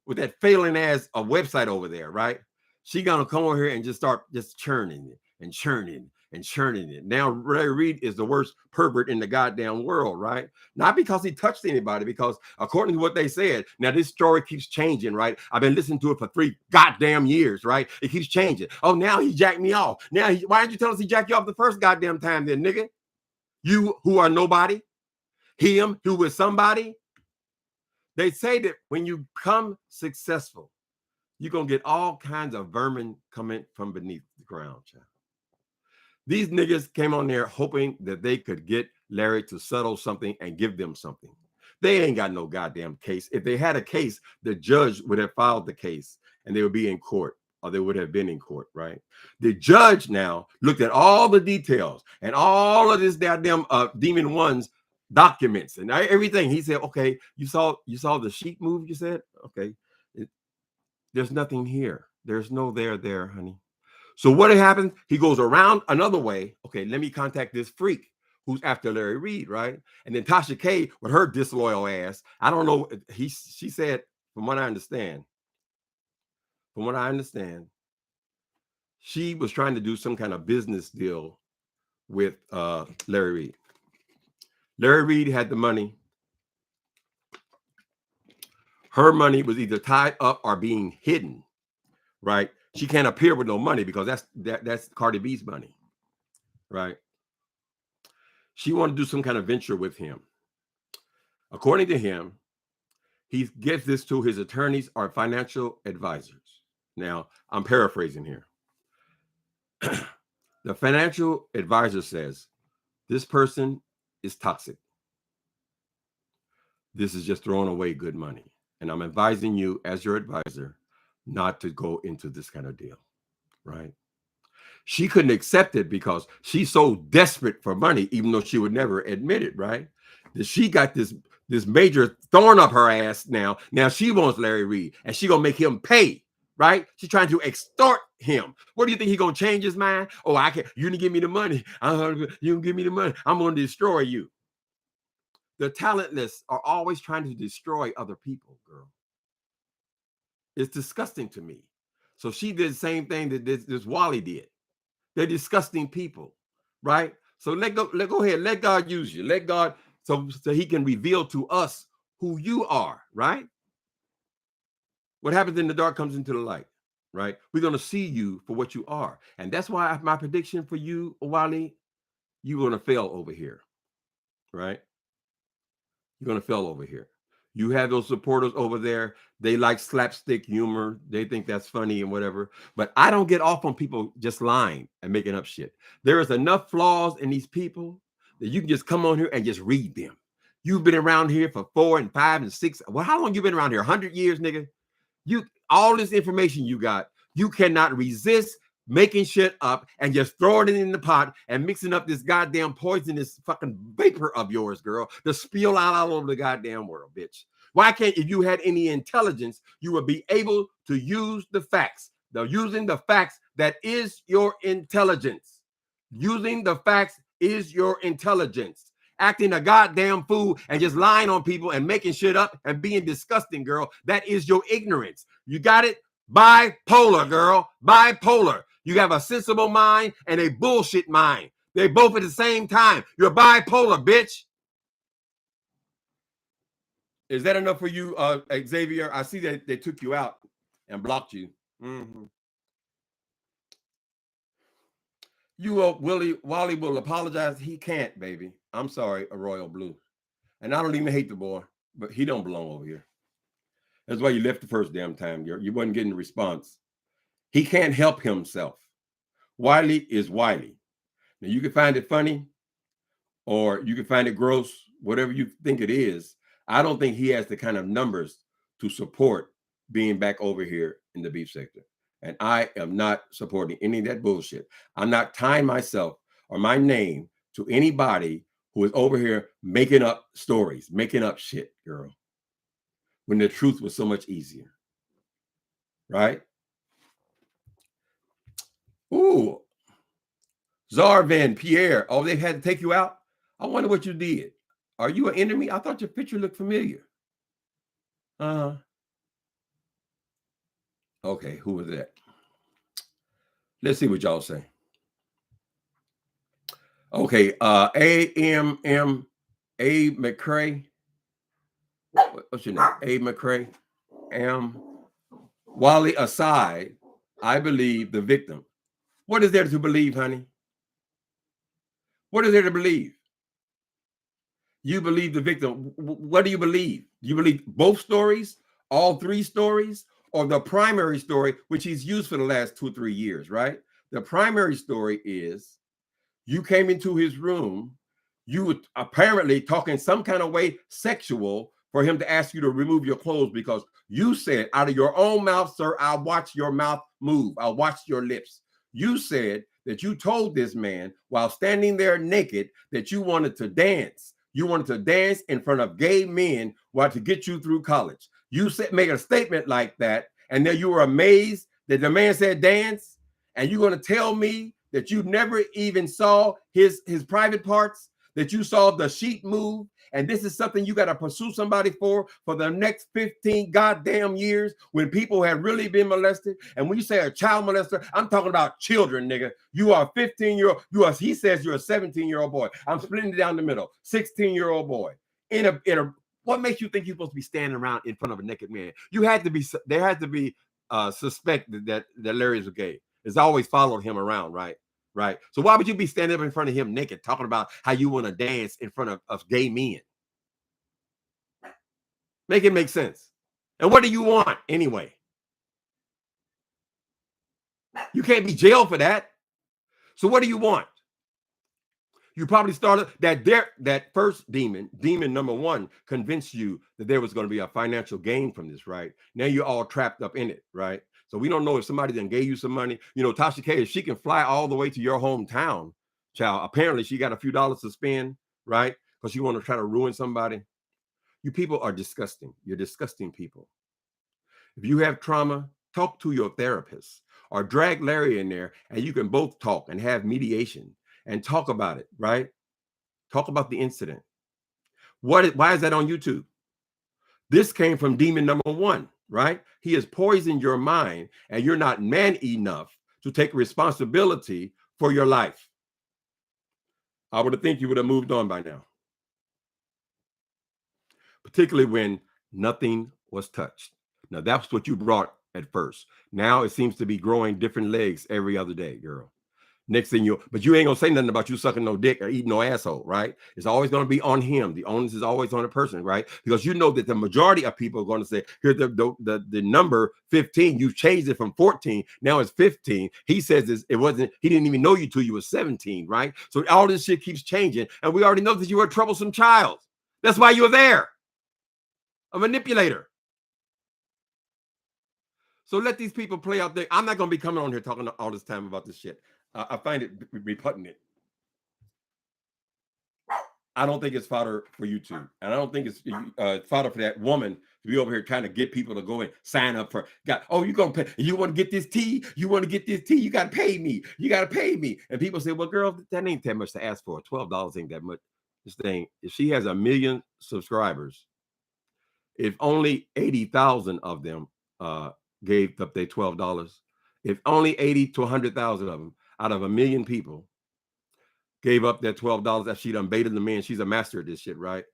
with that failing ass a website over there, right? She gonna come over here and just start churning it and churning and churning it. Now Larry Reed is the worst pervert in the goddamn world, right? Not because he touched anybody, because according to what they said, now this story keeps changing, right? I've been listening to it for 3 goddamn years, right? It keeps changing. Oh, now he jacked me off. Now why didn't you tell us he jacked you off the first goddamn time then, nigga? You who are nobody, him who is somebody. They say that when you become successful, you're going to get all kinds of vermin coming from beneath the ground, child. These niggas came on there hoping that they could get Larry to settle something and give them something. They ain't got no goddamn case. If they had a case, the judge would have filed the case and they would be in court, or they would have been in court, right? The judge now looked at all the details and all of this goddamn Demon One's documents and everything. He said, okay, you saw the sheet move, you said? Okay. There's nothing here. There's no there, honey. So what happens? He goes around another way. Okay, let me contact this freak who's after Larry Reed, right? And then Tasha K with her disloyal ass. I don't know. She said, from what I understand, she was trying to do some kind of business deal with Larry Reed. Larry Reed had the money. Her money was either tied up or being hidden, right? She can't appear with no money because that's Cardi B's money, right? She wanted to do some kind of venture with him. According to him, he gives this to his attorneys or financial advisors. Now, I'm paraphrasing here. The financial advisor says, this person is toxic. This is just throwing away good money. And I'm advising you as your advisor not to go into this kind of deal, right? She couldn't accept it because she's so desperate for money, even though she would never admit it, right? That she got this major thorn up her ass now. Now she wants Larry Reed, and she gonna make him pay, right? She's trying to extort him. What do you think he gonna change his mind? Oh, I can't. You didn't give me the money. You don't give me the money. I'm gonna destroy you. The talentless are always trying to destroy other people, girl. It's disgusting to me. So she did the same thing that this Wiley did. They're disgusting people, right? So let go ahead. Let God use you. Let God, so he can reveal to us who you are, right? What happens in the dark comes into the light, right? We're going to see you for what you are. And that's why my prediction for you, Wiley, you're going to fail over here, right? You're going to fail over here. You have those supporters over there. They like slapstick humor. They think that's funny and whatever. But I don't get off on people just lying and making up shit. There is enough flaws in these people that you can just come on here and just read them. You've been around here for 4 and 5 and 6. Well, how long you been around here? 100 years, nigga? All this information you got, you cannot resist making shit up and just throwing it in the pot and mixing up this goddamn poisonous fucking vapor of yours, girl, to spill out all over the goddamn world, bitch. Why can't, if you had any intelligence, you would be able to use the facts. Using the facts, that is your intelligence. Using the facts is your intelligence. Acting a goddamn fool and just lying on people and making shit up and being disgusting, girl, that is your ignorance. You got it? Bipolar, girl. Bipolar. You have a sensible mind and a bullshit mind. They both at the same time. You're bipolar, bitch. Is that enough for you, Xavier? I see that they took you out and blocked you. Wiley will apologize. He can't, baby. I'm sorry, a royal blue. And I don't even hate the boy, but he don't belong over here. That's why you left the first damn time. You wasn't getting the response. He can't help himself. Wiley is Wiley. Now, you can find it funny or you can find it gross, whatever you think it is. I don't think he has the kind of numbers to support being back over here in the beef sector. And I am not supporting any of that bullshit. I'm not tying myself or my name to anybody who is over here making up stories, making up shit, girl, when the truth was so much easier. Right? Ooh. Zarvan Pierre. Oh, they had to take you out? I wonder what you did. Are you an enemy? I thought your picture looked familiar. Okay, who was that? Let's see what y'all say. Okay, A McCray. What's your name? A McCray. Wiley aside, I believe the victim. What is there to believe, honey? What is there to believe? You believe the victim. What do you believe? Do you believe both stories, all 3 stories, or the primary story, which he's used for the last 2 or 3 years, right? The primary story is you came into his room, you were apparently talking some kind of way sexual for him to ask you to remove your clothes because you said out of your own mouth, sir, I'll watch your mouth move. I'll watch your lips. You said that you told this man while standing there naked that you wanted to dance. You wanted to dance in front of gay men while to get you through college. You said, make a statement like that. and then you were amazed that the man said dance, and you're going to tell me that you never even saw his private parts, that you saw the sheet move, and this is something you got to pursue somebody for the next 15 goddamn years when people have really been molested. And when you say a child molester, I'm talking about children, nigga. You are a 15-year-old. He says you're a 17-year-old boy. I'm splitting it down the middle. 16-year-old boy. What makes you think you're supposed to be standing around in front of a naked man? There had to be suspected that Larry is gay. It's always followed him around, right? Right. So why would you be standing up in front of him naked, talking about how you want to dance in front of gay men? Make it make sense. And what do you want anyway? You can't be jailed for that. So what do you want? You probably started that first demon number one, convinced you that there was going to be a financial gain from this, right? Now you're all trapped up in it, right? So we don't know if somebody then gave you some money. You know, Tasha K, if she can fly all the way to your hometown, child, apparently she got a few dollars to spend, right? Because she want to try to ruin somebody. You people are disgusting. You're disgusting people. If you have trauma, talk to your therapist or drag Larry in there and you can both talk and have mediation and talk about it, right? Talk about the incident. Why is that on YouTube? This came from demon number one, right? He has poisoned your mind and you're not man enough to take responsibility for your life. I would have think you would have moved on by now. Particularly when nothing was touched. Now, that's what you brought at first. Now it seems to be growing different legs every other day, girl. Next thing but you ain't gonna say nothing about you sucking no dick or eating no asshole, right? It's always gonna be on him. The onus is always on the person, right? Because you know that the majority of people are going to say, here's the number 15. You changed it from 14. Now it's 15. He says it wasn't. He didn't even know you till you were 17, right? So all this shit keeps changing, and we already know that you were a troublesome child. That's why you were there, a manipulator. So let these people play out there. I'm not gonna be coming on here talking all this time about this shit. I find it repugnant. I don't think it's fodder for YouTube. And I don't think it's fodder for that woman to be over here trying to get people to go and sign up for, you're going to pay. You want to get this tea? You want to get this tea? You got to pay me. You got to pay me. And people say, well, girl, that ain't that much to ask for. $12 ain't that much. This thing, if she has 1 million subscribers, if only 80,000 of them gave up their $12, if only 80 to 100,000 of them out of 1 million people gave up that $12 that she done baited the man. She's a master at this shit, right?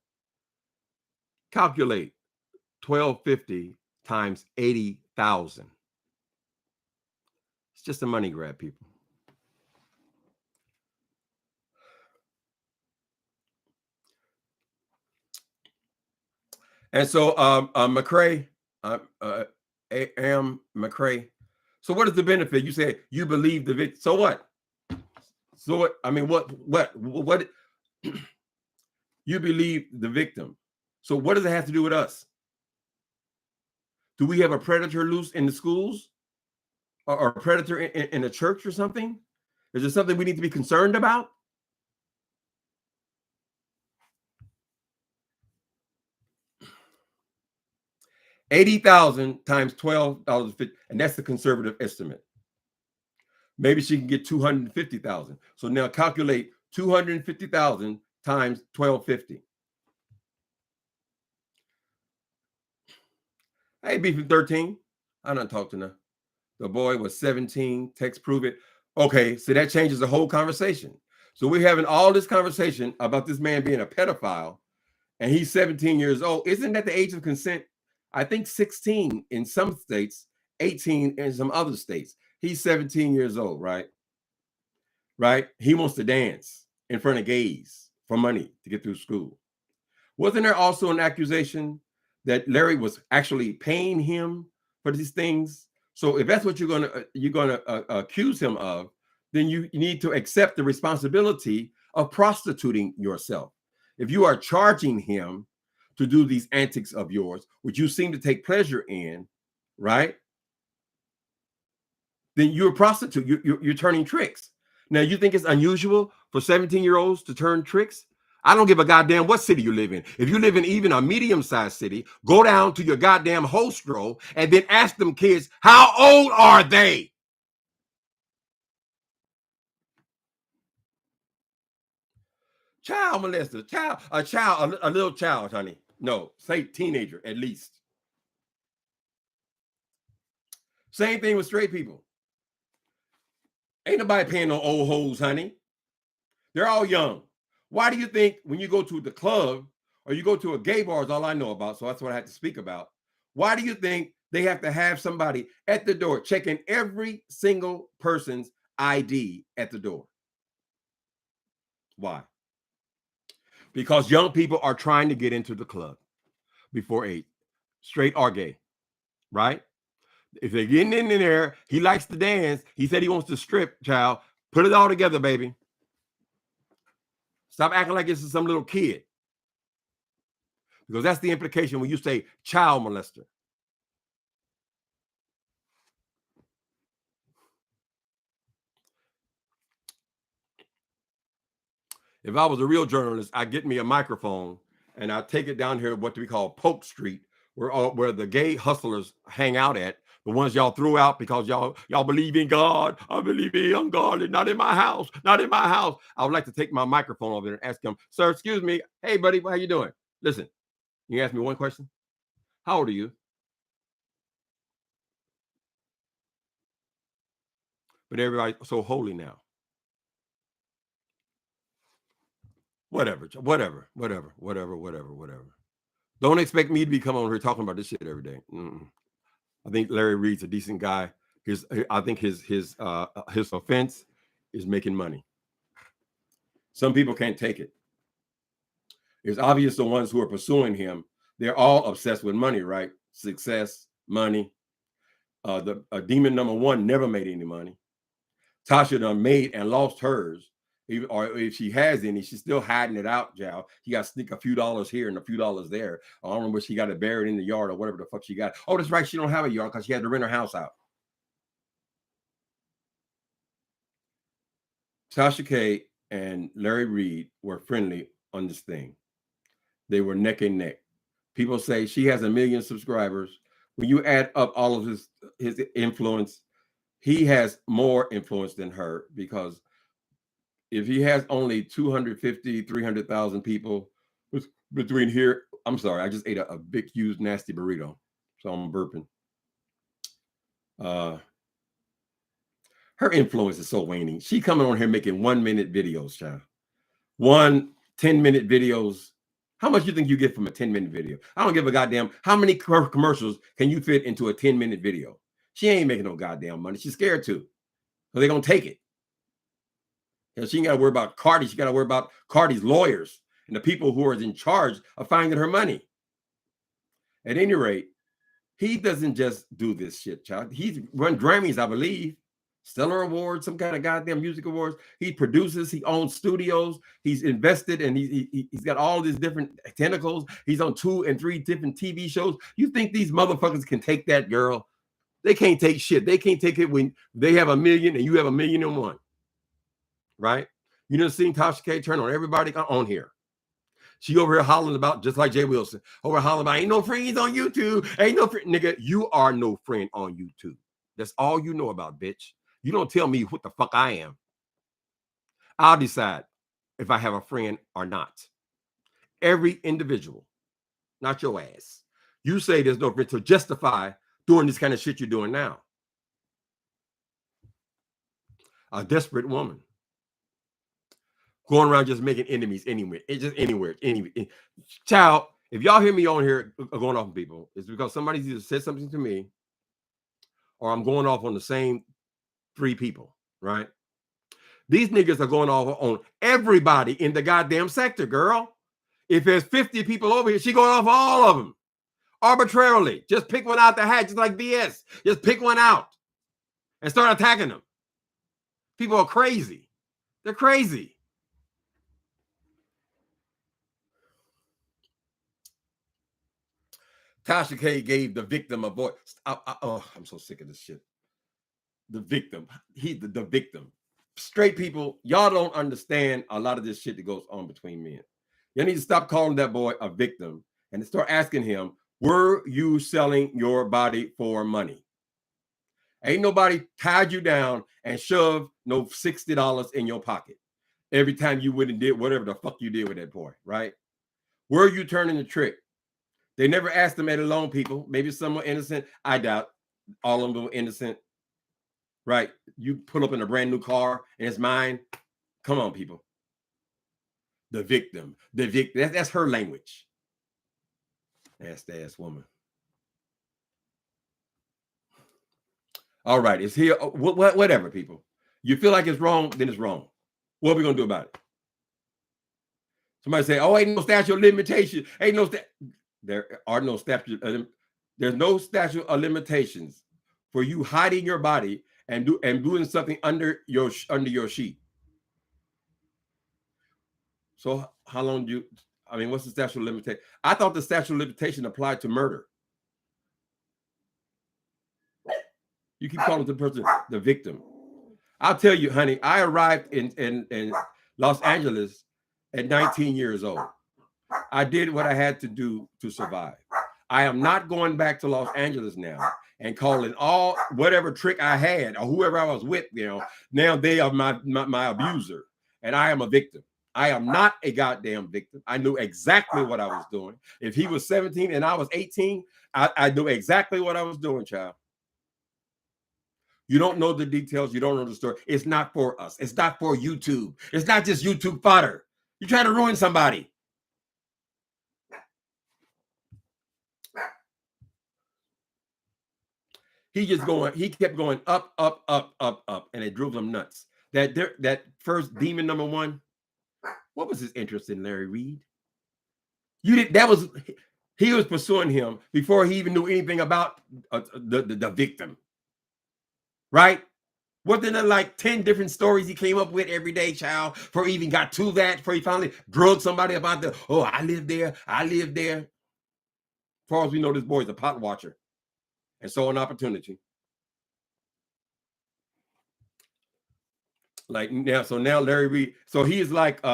Calculate 1250 times 80,000. It's just a money grab, people. And so McCrae, A.M. McCrae. So what is the benefit? You say you believe the victim. So what? So what? I mean, what? You believe the victim. So what does it have to do with us? Do we have a predator loose in the schools, or a predator in a church or something? Is there something we need to be concerned about? $80,000 times $12.50, and that's the conservative estimate. Maybe she can get 250,000. So now calculate 250,000 times 1250. Hey, B from 13. I done talked to her. The boy was 17. Text prove it. Okay, so that changes the whole conversation. So we're having all this conversation about this man being a pedophile, and he's 17 years old. Isn't that the age of consent? I think 16 in some states, 18 in some other states. He's 17 years old, right? Right? He wants to dance in front of gays for money to get through school. Wasn't there also an accusation that Larry was actually paying him for these things? So if that's what you're gonna accuse him of, then you need to accept the responsibility of prostituting yourself. If you are charging him to do these antics of yours, which you seem to take pleasure in, right? Then you're a prostitute. You're turning tricks. Now, you think it's unusual for 17-year-olds to turn tricks? I don't give a goddamn what city you live in. If you live in even a medium-sized city, go down to your goddamn host row and then ask them kids, how old are they? Child molester, a little child, honey. No, say teenager at least. Same thing with straight people. Ain't nobody paying no old hoes, honey. They're all young. Why do you think when you go to the club or you go to a gay bar is all I know about, so that's what I had to speak about. Why do you think they have to have somebody at the door checking every single person's ID at the door? Why? Because young people are trying to get into the club before 8, straight or gay, right? If they're getting in there, he likes to dance. He said he wants to strip, child. Put it all together, baby. Stop acting like this is some little kid. Because that's the implication when you say child molester. If I was a real journalist, I'd get me a microphone and I'd take it down here, what we call Polk Street, where the gay hustlers hang out at, the ones y'all threw out because y'all believe in God. I believe in God, and not in my house, not in my house. I would like to take my microphone over there and ask them, sir, excuse me. Hey, buddy, how you doing? Listen, you ask me one question. How old are you? But everybody's so holy now. Whatever. Don't expect me to be coming on here talking about this shit every day. I think Larry Reed's a decent guy. I think his offense is making money. Some people can't take it. It's obvious the ones who are pursuing him, they're all obsessed with money, right? Success, money. The demon number one never made any money. Tasha done made and lost hers. Or if she has any, she's still hiding it out, Jal. She got to sneak a few dollars here and a few dollars there. I don't remember, she got it buried in the yard or whatever the fuck she got. Oh, that's right. She don't have a yard because she had to rent her house out. Tasha K and Larry Reed were friendly on this thing. They were neck and neck. People say she has 1 million subscribers. When you add up all of his influence, he has more influence than her, because if he has only 250, 300,000 people between here, I'm sorry, I just ate a big, huge, nasty burrito, so I'm burping. Her influence is so waning. She coming on here making 1-minute videos, child. 10-minute videos. How much you think you get from a 10-minute video? I don't give a goddamn. How many commercials can you fit into a 10-minute video? She ain't making no goddamn money. She's scared to. So they're going to take it. You know, she ain't got to worry about Cardi. She got to worry about Cardi's lawyers and the people who are in charge of finding her money. At any rate, he doesn't just do this shit, child. He's run Grammys, I believe. Stellar Awards, some kind of goddamn music awards. He produces, he owns studios, he's invested, and he's got all these different tentacles. He's on 2 and 3 different TV shows. You think these motherfuckers can take that, girl? They can't take shit. They can't take it when they have 1 million and you have 1,000,001. Right? You done seen Tasha K turn on everybody on here. She over here hollering about, just like Jay Wilson, over hollering about, ain't no friends on YouTube. Ain't no friend. Nigga, you are no friend on YouTube. That's all you know about, bitch. You don't tell me what the fuck I am. I'll decide if I have a friend or not. Every individual, not your ass. You say there's no friend to justify doing this kind of shit you're doing now. A desperate woman. Going around just making enemies anywhere. It's just anywhere. Child, if y'all hear me on here going off on people, it's because somebody's either said something to me or I'm going off on the same 3 people, right? These niggas are going off on everybody in the goddamn sector, girl. If there's 50 people over here, she going off all of them arbitrarily. Just pick one out the hat, just like BS. Just pick one out and start attacking them. People are crazy. They're crazy. Tasha K gave the victim a voice. I'm so sick of this shit. The victim. The victim. Straight people, y'all don't understand a lot of this shit that goes on between men. You need to stop calling that boy a victim and start asking him, were you selling your body for money? Ain't nobody tied you down and shoved no $60 in your pocket every time you went and did whatever the fuck you did with that boy, right? Were you turning the trick? They never asked them at alone, people. Maybe some were innocent. I doubt all of them were innocent, right? You pull up in a brand new car and it's mine. Come on, people. The victim. That's her language. Nasty ass woman. All right, it's here. Whatever, people. You feel like it's wrong, then it's wrong. What are we gonna do about it? Somebody say, "Oh, ain't no statute of limitation. Ain't no There are no statute. There's no statute of limitations for you hiding your body and doing something under your sheet. So how long do you? I mean, what's the statute of limitation? I thought the statute of limitation applied to murder. You keep calling the person the victim. I'll tell you, honey, I arrived in Los Angeles at 19 years old. I did what I had to do to survive. I am not going back to Los Angeles now and calling all whatever trick I had or whoever I was with, now they are my abuser and I am a victim. I am not a goddamn victim. I knew exactly what I was doing. If he was 17 and I was 18, I knew exactly what I was doing, child. You don't know the details. You don't know the story. It's not for us. It's not for YouTube. It's not just YouTube fodder. You try to ruin somebody. He kept going up, up, up, up, up, and it drove him nuts. That first demon number one, what was his interest in Larry Reed? He was pursuing him before he even knew anything about the victim. Right? Wasn't there like 10 different stories he came up with every day, child, before he even got to that, before he finally drugged somebody about I lived there. As far as we know, this boy's a pot watcher and saw an opportunity. Like now, so now Larry Reed, so he's like,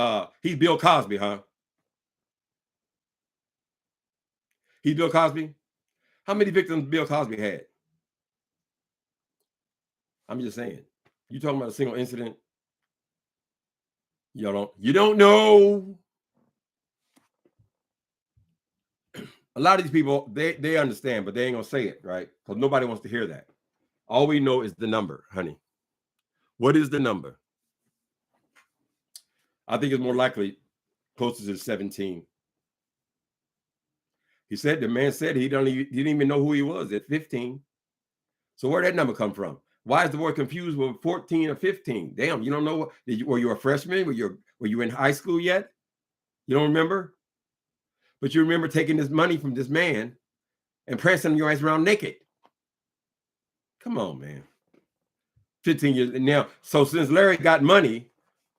he's Bill Cosby, huh? He's Bill Cosby? How many victims Bill Cosby had? I'm just saying. You talking about a single incident? You don't know. A lot of these people, they understand, but they ain't gonna say it, right? Because nobody wants to hear that. All we know is the number, honey. What is the number? I think it's more likely closer to 17. The man said he didn't even know who he was at 15. So where'd that number come from? Why is the boy confused with 14 or 15? Damn, you don't know what? Were you a freshman? Were you in high school yet? You don't remember? But you remember taking this money from this man and prancing your ass around naked. Come on, man. 15 years now. So since Larry got money,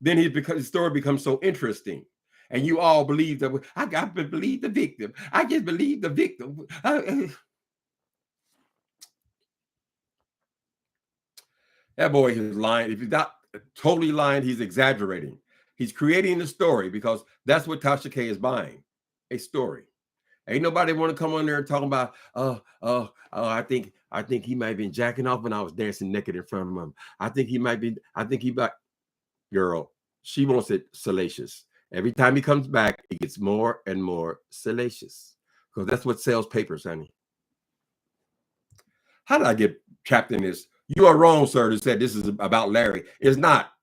then his story becomes so interesting. And you all believe that I got to believe the victim. I just believe the victim. That boy is lying. If he's not totally lying, he's exaggerating. He's creating the story because that's what Tasha K is buying, a story. Ain't nobody want to come on there and talk about, I think he might have been jacking off when I was dancing naked in front of him. I think he might, girl, she wants it salacious. Every time he comes back, he gets more and more salacious because that's what sells papers, honey. How did I get trapped in this? You are wrong, sir, to say this is about Larry. It's not.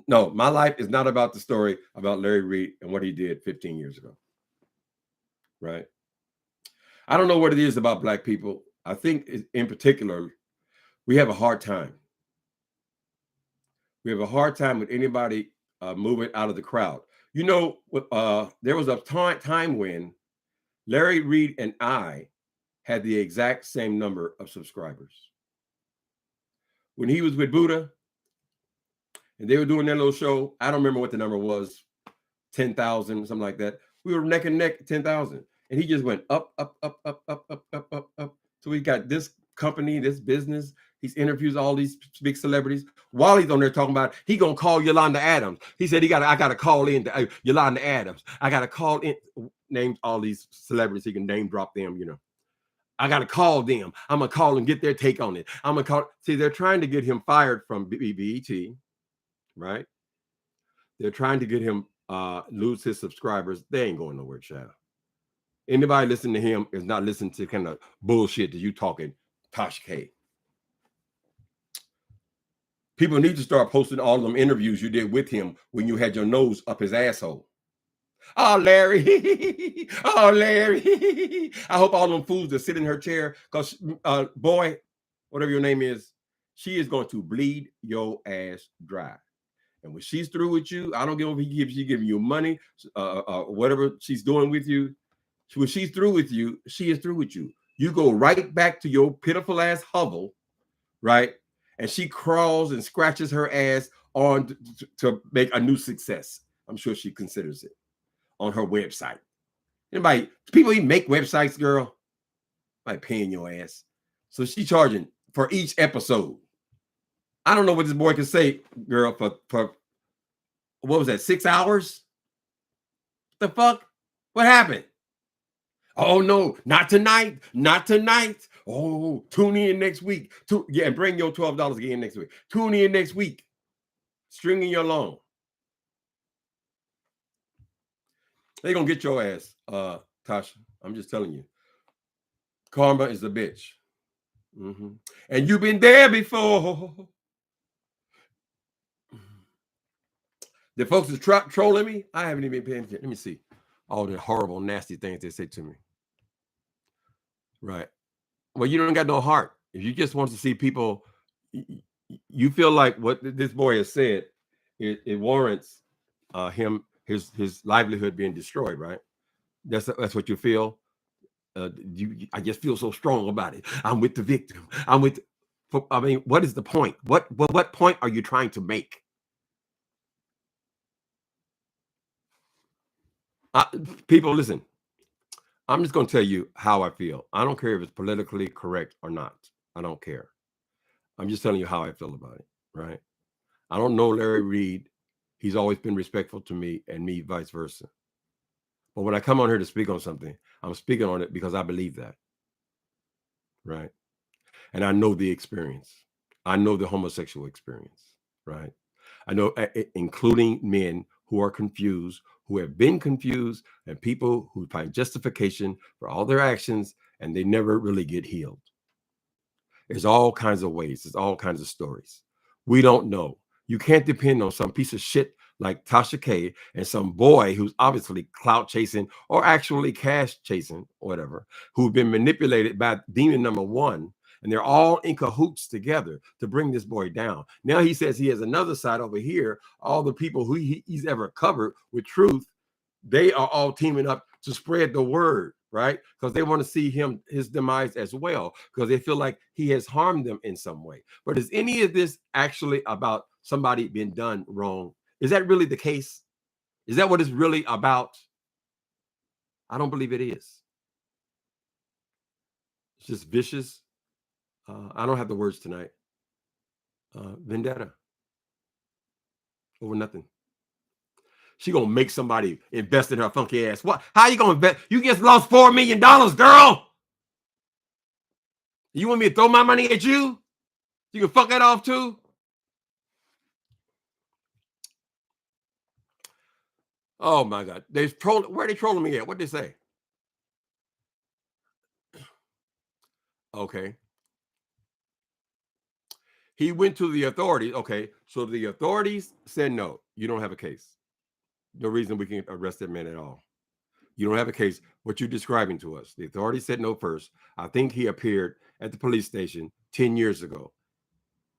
No, my life is not about the story about Larry Reed and what he did 15 years ago. Right? I don't know what it is about Black people. I think in particular, we have a hard time. We have a hard time with anybody moving out of the crowd. You know, there was a time when Larry Reed and I had the exact same number of subscribers. When he was with Buddha and they were doing their little show, I don't remember what the number was, 10,000, something like that. We were neck and neck, 10,000. And he just went up, up, up, up, up, up, up, up, up. So we got this company, this business. He interviews all these big celebrities. Wiley's on there talking about he gonna call Yolanda Adams. He said I gotta call in to, Yolanda Adams. I gotta call in. Named all these celebrities. He can name drop them. You know, I gotta call them. I'm gonna call and get their take on it. I'm gonna call. See, they're trying to get him fired from BET, right? They're trying to get him lose his subscribers. They ain't going nowhere, child. Anybody listening to him is not listening to kind of bullshit that you talking, Tasha K. People need to start posting all them interviews you did with him when you had your nose up his asshole. Oh, Larry. Oh, Larry. I hope all them fools that sit in her chair, because, boy, whatever your name is, she is going to bleed your ass dry. And when she's through with you, I don't give a if she's giving you money, whatever she's doing with you. When she's through with you, she is through with you. You go right back to your pitiful ass hovel, right? And she crawls and scratches her ass on to make a new success. I'm sure she considers it on her website. Anybody, people even make websites, girl, by paying your ass. So she's charging for each episode. I don't know what this boy can say, girl, for what was that, 6 hours? The fuck? What happened? Oh no, not tonight, not tonight. Oh, tune in next week. Yeah, and bring your $12 again next week. Tune in next week. Stringing you along. They're gonna get your ass, Tasha. I'm just telling you. Karma is a bitch. And you've been there before. The folks is trolling me. I haven't even been paying attention. Let me see all the horrible, nasty things they say to me. Right. Well, you don't got no heart. If you just want to see people, you feel like what this boy has said, it warrants him his livelihood being destroyed. Right. That's what you feel. I just feel so strong about it. I'm with the victim. I'm with. I mean, what is the point? What point are you trying to make? People, listen. I'm just going to tell you how I feel. I don't care if it's politically correct or not. I don't care. I'm just telling you how I feel about it, right? I don't know Larry Reed. He's always been respectful to me and me vice versa. But when I come on here to speak on something, I'm speaking on it because I believe that, right? And I know the experience. I know the homosexual experience, right? I know, including men who are confused, who have been confused, and people who find justification for all their actions, and they never really get healed. There's all kinds of ways. There's all kinds of stories. We don't know. You can't depend on some piece of shit like Tasha K and some boy who's obviously clout chasing or actually cash chasing, or whatever, who've been manipulated by demon number one. And they're all in cahoots together to bring this boy down. Now he says he has another side over here. All the people who he's ever covered with truth, they are all teaming up to spread the word, right? Because they want to see his demise as well, because they feel like he has harmed them in some way. But is any of this actually about somebody being done wrong? Is that really the case? Is that what it's really about? I don't believe it is. It's just vicious. I don't have the words tonight. Vendetta over nothing. She gonna make somebody invest in her funky ass. What? How you gonna invest? You just lost $4 million, girl. You want me to throw my money at you? You can fuck that off too. Oh my God, they're trolling. Where are they trolling me at? What they say? Okay. He went to the authorities. Okay, so the authorities said no, you don't have a case. No reason we can arrest that man at all. You don't have a case. What you're describing to us. The authorities said no first. I think he appeared at the police station 10 years ago.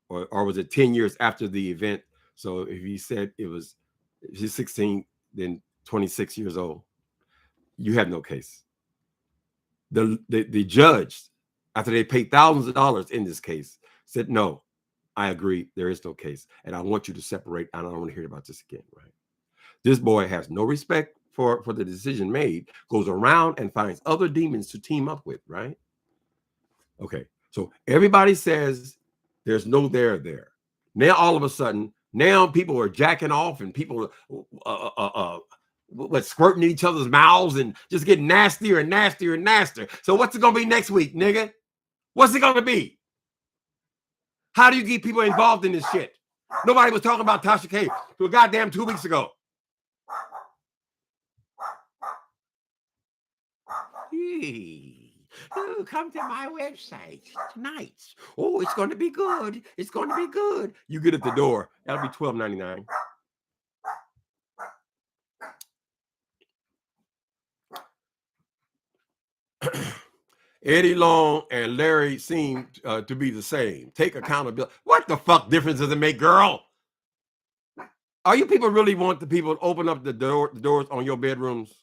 Or was it 10 years after the event? So if he said he's 16, then 26 years old, you have no case. The judge, after they paid thousands of dollars in this case, said, no, I agree, there is no case. And I want you to separate. I don't want to hear about this again, right? This boy has no respect for the decision made, goes around and finds other demons to team up with, right? Okay, so everybody says there's no there. Now, all of a sudden, now people are jacking off and people squirting in each other's mouths and just getting nastier and nastier and nastier. So what's it going to be next week, nigga? What's it going to be? How do you get people involved in this shit? Nobody was talking about Tasha K for goddamn 2 weeks ago. Oh, come to my website tonight. Oh, it's going to be good. It's going to be good. You get at the door. That'll be $12.99. Eddie Long and Larry seem to be the same. Take accountability. What the fuck difference does it make, girl? Are you people really want the people to open up the doors on your bedrooms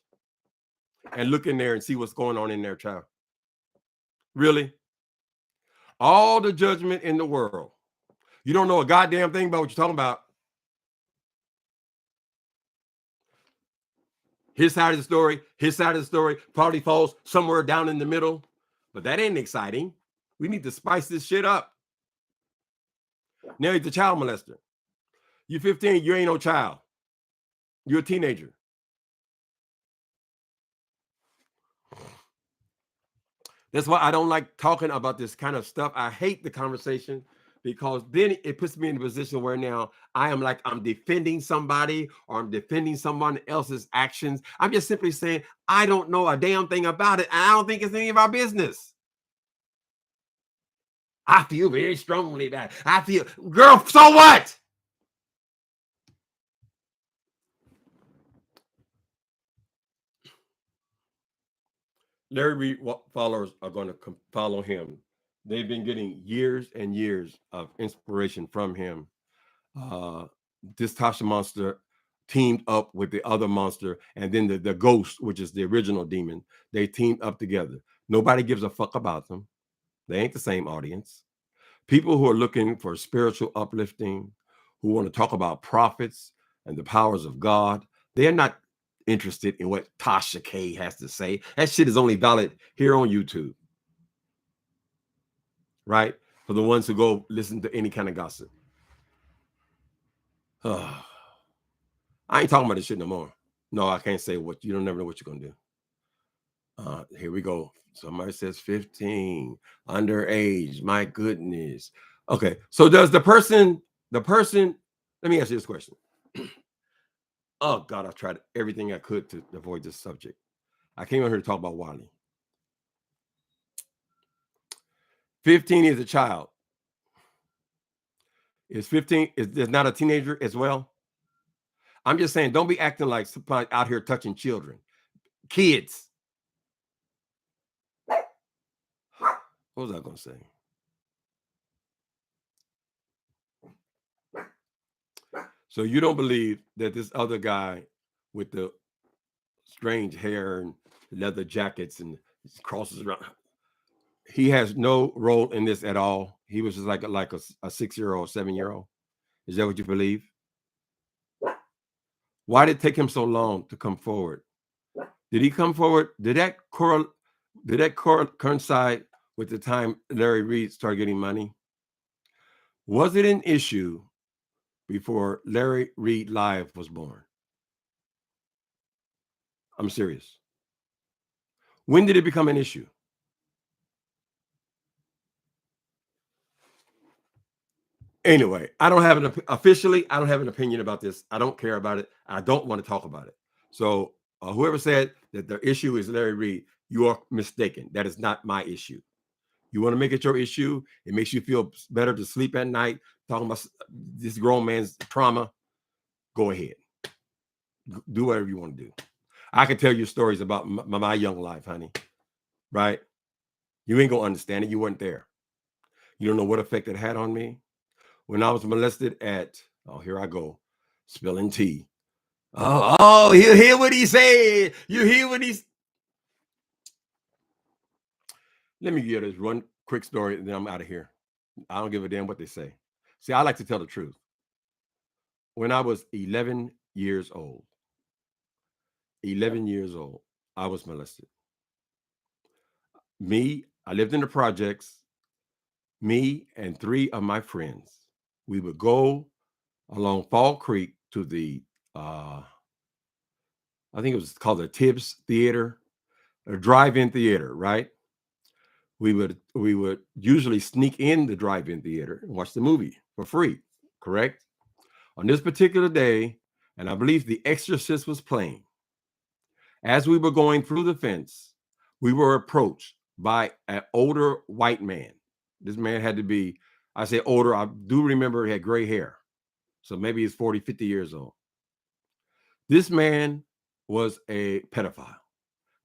and look in there and see what's going on in there, child? Really? All the judgment in the world. You don't know a goddamn thing about what you're talking about. His side of the story probably falls somewhere down in the middle. But that ain't exciting. We need to spice this shit up. Now he's a child molester. You're 15, you ain't no child. You're a teenager. That's why I don't like talking about this kind of stuff. I hate the conversation because then it puts me in a position where now I am like I'm defending somebody or I'm defending someone else's actions. I'm just simply saying I don't know a damn thing about it, and I don't think it's any of our business. I feel very strongly that I feel, girl, so what? Larry Reid followers are going to follow him. They've been getting years and years of inspiration from him. This Tasha monster teamed up with the other monster, and then the ghost, which is the original demon. They teamed up together. Nobody gives a fuck about them. They ain't the same audience. People who are looking for spiritual uplifting, who want to talk about prophets and the powers of God, they're not interested in what Tasha K has to say. That shit is only valid here on YouTube, right? For the ones who go listen to any kind of gossip. I ain't talking about this shit no more. No, I can't say what. You don't never know what you're gonna do. Here we go. Somebody says 15, underage. My goodness. Okay, so does the person, let me ask you this question. Oh God, I've tried everything I could to avoid this subject. I came out here to talk about Wiley. 15 is a child. Is 15 is not a teenager as well? I'm just saying, don't be acting like somebody out here touching children. Kids. What was I going to say? So you don't believe that this other guy with the strange hair and leather jackets and crosses around, he has no role in this at all? He was just like a 6-year-old, 7-year-old. Is that what you believe? Why did it take him so long to come forward? Did he come forward? Did that coincide with the time Larry Reid started getting money? Was it an issue before Larry Reid Live was born? I'm serious. When did it become an issue? Anyway, I don't have an opinion about this. I don't care about it. I don't want to talk about it. So whoever said that the issue is Larry Reid, you are mistaken. That is not my issue. You want to make it your issue. It makes you feel better to sleep at night talking about this grown man's trauma. Go ahead. Do whatever you want to do. I can tell you stories about my young life, honey. Right? You ain't going to understand it. You weren't there. You don't know what effect it had on me. When I was molested at, here I go, spilling tea. Oh, you hear what he said. You hear what he's. Let me give you this one quick story, and then I'm out of here. I don't give a damn what they say. See, I like to tell the truth. When I was 11 years old, I was molested. I lived in the projects. Me and 3 of my friends, we would go along Fall Creek to the, I think it was called the Tibbs Theater, a drive-in theater, right? We would usually sneak in the drive-in theater and watch the movie for free, correct? On this particular day, and I believe The Exorcist was playing, as we were going through the fence, we were approached by an older white man. This man had to be, I say older, I do remember he had gray hair. So maybe he's 40, 50 years old. This man was a pedophile,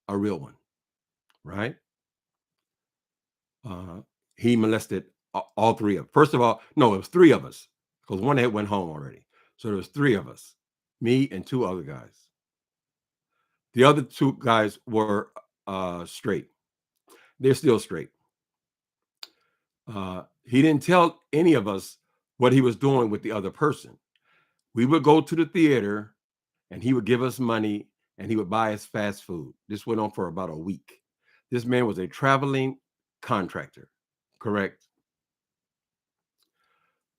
a real one, right? He molested all three of them. First of all, no, it was three of us because one had went home already. So there was three of us, me and two other guys. The other two guys were straight. They're still straight. He didn't tell any of us what he was doing with the other person. We would go to the theater and he would give us money and he would buy us fast food. This went on for about a week. This man was a traveling contractor, correct?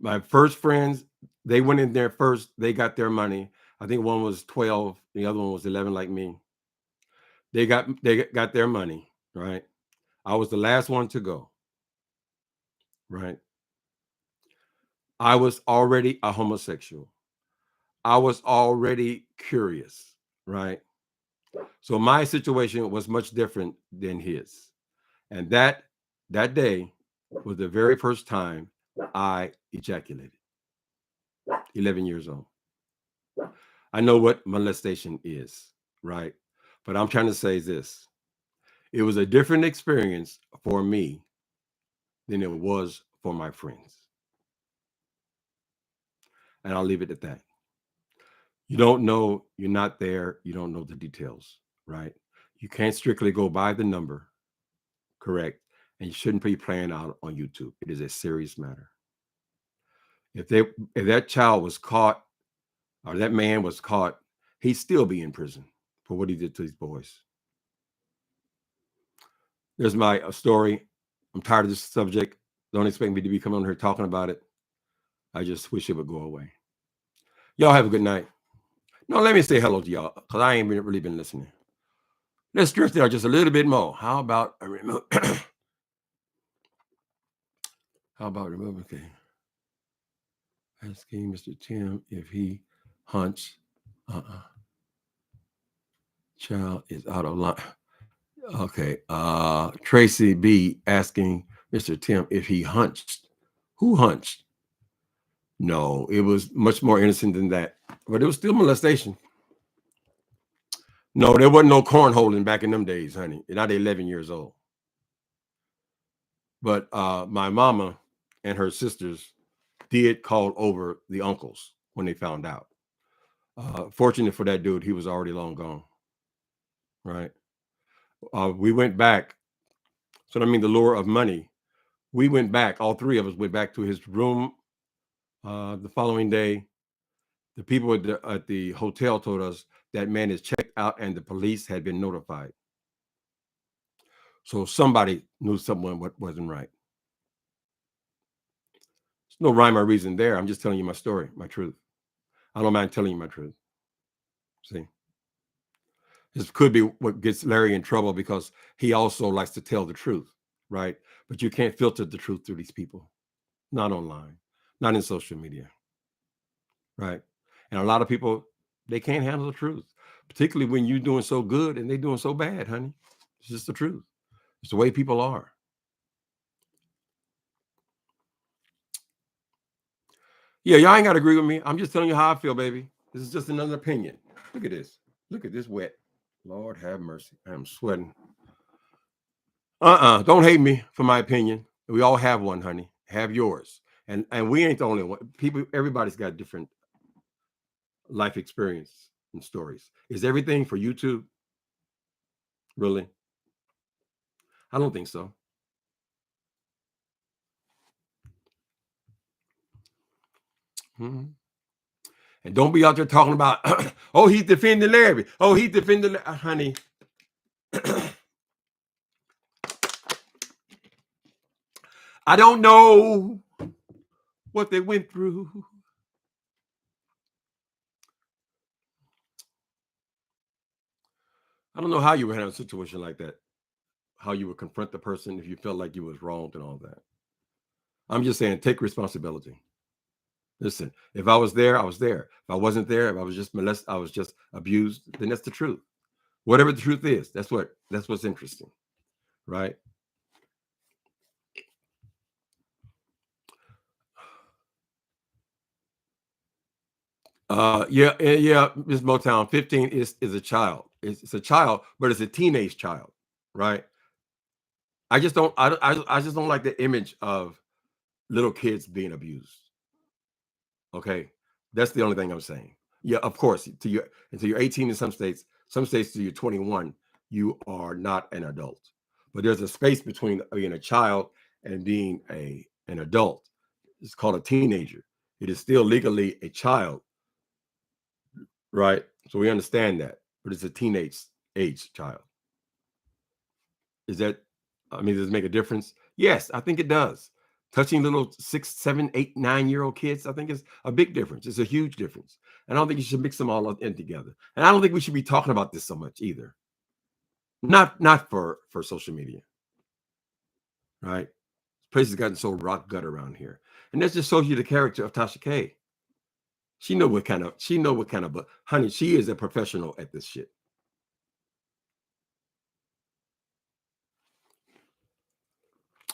My first friends, they went in there first. They got their money. I think one was 12. The other one was 11 like me. They got their money, right? I was the last one to go, right? I was already a homosexual. I was already curious, right? So my situation was much different than his. And that day was the very first time I ejaculated. 11 years old. I know what molestation is, right? But I'm trying to say this. It was a different experience for me than it was for my friends. And I'll leave it at that. You don't know, you're not there, you don't know the details, right? You can't strictly go by the number, correct? And you shouldn't be playing out on YouTube. It is a serious matter. If that child was caught, or that man was caught, he'd still be in prison for what he did to these boys. There's my story. I'm tired of this subject. Don't expect me to be coming on here talking about it. I just wish it would go away. Y'all have a good night. No, let me say hello to y'all because I ain't really been listening. Let's drift out just a little bit more. How about a remote? How about remove? Okay. Asking Mr. Tim if he hunts. Child is out of line. Okay. Tracy B asking Mr. Tim if he hunched. Who hunched? No, it was much more innocent than that. But it was still molestation. No, there wasn't no cornholing back in them days, honey. Not 11 years old. But my mama and her sisters did call over the uncles when they found out. Fortunate for that dude, he was already long gone. Right? We went back. So I mean, the lure of money. We went back. All three of us went back to his room the following day. The people at the hotel told us that man is checked out and the police had been notified. So somebody knew someone wasn't right. There's no rhyme or reason there. I'm just telling you my story, my truth. I don't mind telling you my truth. See? This could be what gets Larry in trouble because he also likes to tell the truth, right? But you can't filter the truth through these people. Not online, not in social media, right? And a lot of people, they can't handle the truth, particularly when you're doing so good and they're doing so bad, honey. It's just the truth. It's the way people are. Yeah, y'all ain't got to agree with me. I'm just telling you how I feel, baby. This is just another opinion. Look at this. Look at this wet. Lord have mercy. I'm sweating. Don't hate me for my opinion. We all have one, honey. Have yours. And we ain't the only one. People, everybody's got different life experience and stories. Is everything for YouTube? Really? I don't think so. And don't be out there talking about, oh, he's defending Larry. Oh, he's defending, honey. I don't know what they went through. I don't know how you would handle a situation like that, how you would confront the person if you felt like you was wronged and all that. I'm just saying, take responsibility. Listen, if I was there, I was there. If I wasn't there, if I was just molested, I was just abused, then that's the truth. Whatever the truth is, that's what's interesting, right? Yeah, Ms. Motown, 15 is a child. It's a child, but it's a teenage child, right? I just don't like the image of little kids being abused. Okay, that's the only thing I'm saying. Yeah, of course, until you're 18 in some states till you're 21, you are not an adult. But there's a space between being a child and being an adult. It's called a teenager. It is still legally a child, right? So we understand that, but it's a teenage age child. Does it make a difference? Yes, I think it does. Touching little 6, 7, 8, 9-year-old kids, I think is a big difference. It's a huge difference. And I don't think you should mix them all in together. And I don't think we should be talking about this so much either. Not for social media, right? This place has gotten so rock gut around here, and that just shows you the character of Tasha K. She know what kind of, but honey, she is a professional at this shit.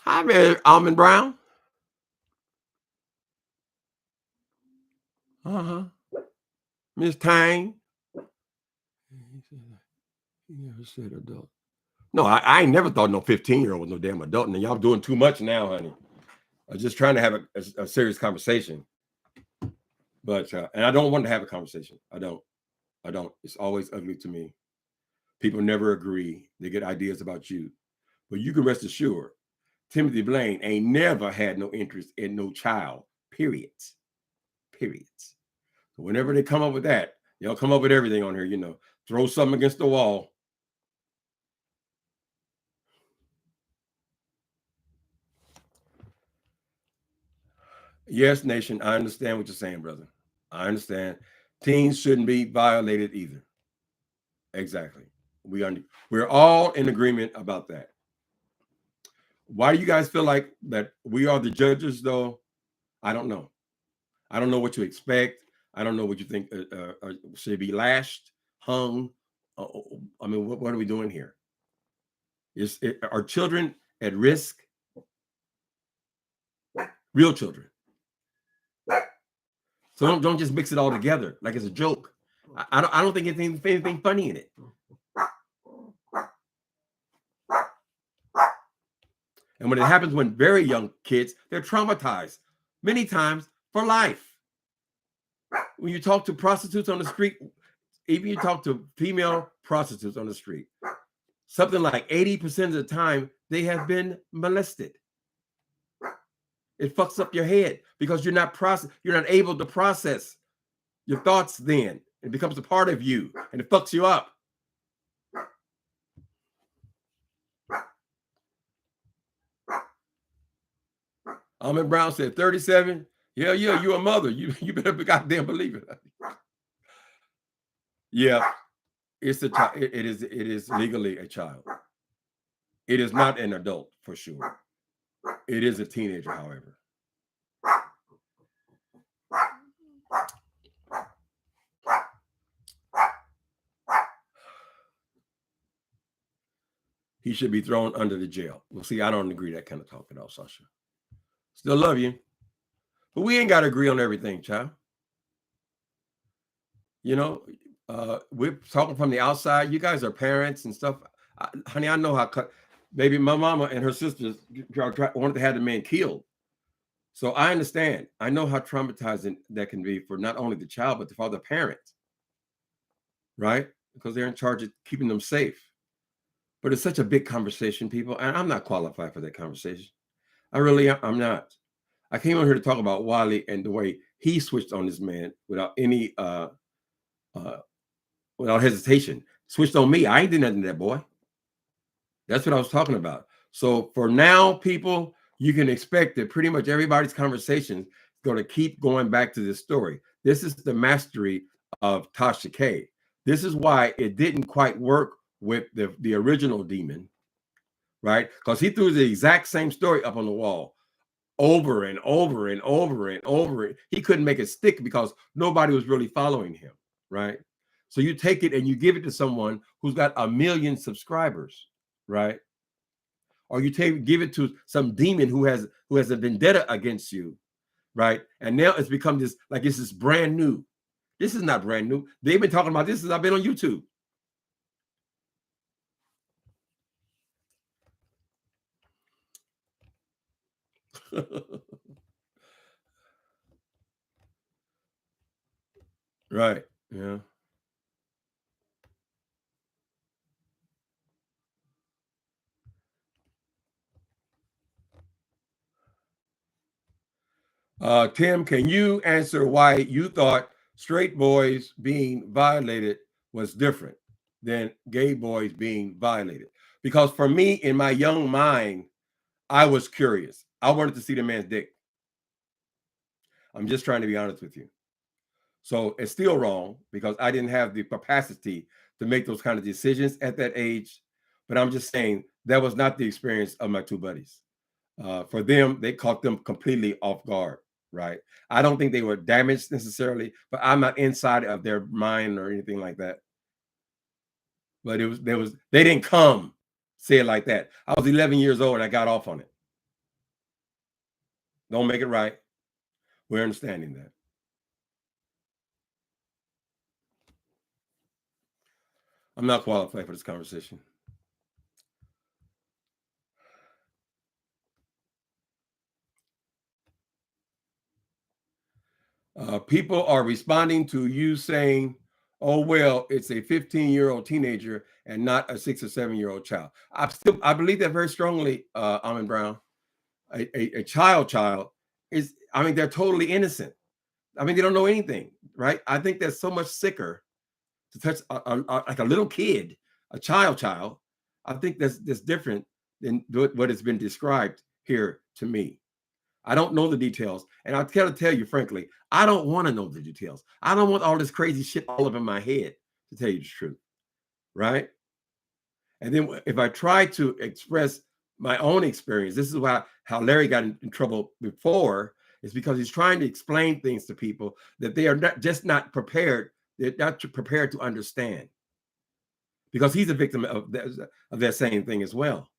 Hi, man, Almond Brown. Miss Tang. He never said adult. No, I ain't never thought no 15-year-old was no damn adult. And y'all doing too much now, honey. I'm just trying to have a serious conversation. But and I don't want to have a conversation. I don't. It's always ugly to me. People never agree. They get ideas about you. But you can rest assured, Timothy Blaine ain't never had no interest in no child. Period. So whenever they come up with that, they'll come up with everything on here, throw something against the wall. Yes, nation, I understand what you're saying, brother. I understand. Teens shouldn't be violated either. Exactly. We're all in agreement about that. Why do you guys feel like that we are the judges, though? I don't know. I don't know what to expect. I don't know what you think should be lashed, hung. What are we doing here? Are children at risk? Real children. So don't just mix it all together like it's a joke. I don't think anything funny in it. And when it happens when very young kids, they're traumatized many times for life. When you talk to prostitutes on the street, even you talk to female prostitutes on the street, something like 80% of the time they have been molested. It fucks up your head because you're not able to process your thoughts then. It becomes a part of you and it fucks you up. Almond Brown said 37. Yeah, you're a mother. You better goddamn believe it. Yeah, it's a child. It is legally a child. It is not an adult for sure. It is a teenager, however. He should be thrown under the jail. Well, see, I don't agree that kind of talk at all, Sasha. Still love you. But we ain't got to agree on everything, child. We're talking from the outside. You guys are parents and stuff. Honey, I know how maybe my mama and her sisters wanted to have the man killed. So I understand. I know how traumatizing that can be for not only the child, but for the parent. Right? Because they're in charge of keeping them safe. But it's such a big conversation, people. And I'm not qualified for that conversation. I'm not. I came on here to talk about Wiley and the way he switched on this man without any without hesitation. Switched on me. I ain't did nothing to that boy. That's what I was talking about. So for now, people, you can expect that pretty much everybody's conversation going to keep going back to this story. This is the mastery of Tasha K. This is why it didn't quite work with the original demon, right? Because he threw the exact same story up on the wall over and over and over and over. He couldn't make it stick because nobody was really following him, right? So you take it and you give it to someone who's got 1 million subscribers, right? Or you give it to some demon who has a vendetta against you, right? And now it's become this, like this is brand new. This is not brand new. They've been talking about this since I've been on YouTube. Right. Yeah. Tim, can you answer why you thought straight boys being violated was different than gay boys being violated? Because for me, in my young mind, I was curious. I wanted to see the man's dick. I'm just trying to be honest with you. So it's still wrong because I didn't have the capacity to make those kind of decisions at that age. But I'm just saying that was not the experience of my two buddies. For them, they caught them completely off guard, right? I don't think they were damaged necessarily, but I'm not inside of their mind or anything like that. But they didn't come say it like that. I was 11 years old and I got off on it. Don't make it right. We're understanding that. I'm not qualified for this conversation. People are responding to you saying, oh, well, it's a 15-year-old teenager and not a 6 or 7-year-old child. I believe that very strongly, Almond Brown. A child is, I mean, they're totally innocent. I mean, they don't know anything, right? I think that's so much sicker to touch like a little kid, a child. I think that's different than what has been described here to me. I don't know the details. And I gotta tell you, frankly, I don't want to know the details. I don't want all this crazy shit all up in my head, to tell you the truth, right? And then if I try to express my own experience, this is how Larry got in trouble before, is because he's trying to explain things to people that they are not prepared. They're not prepared to understand, because he's a victim of that same thing as well.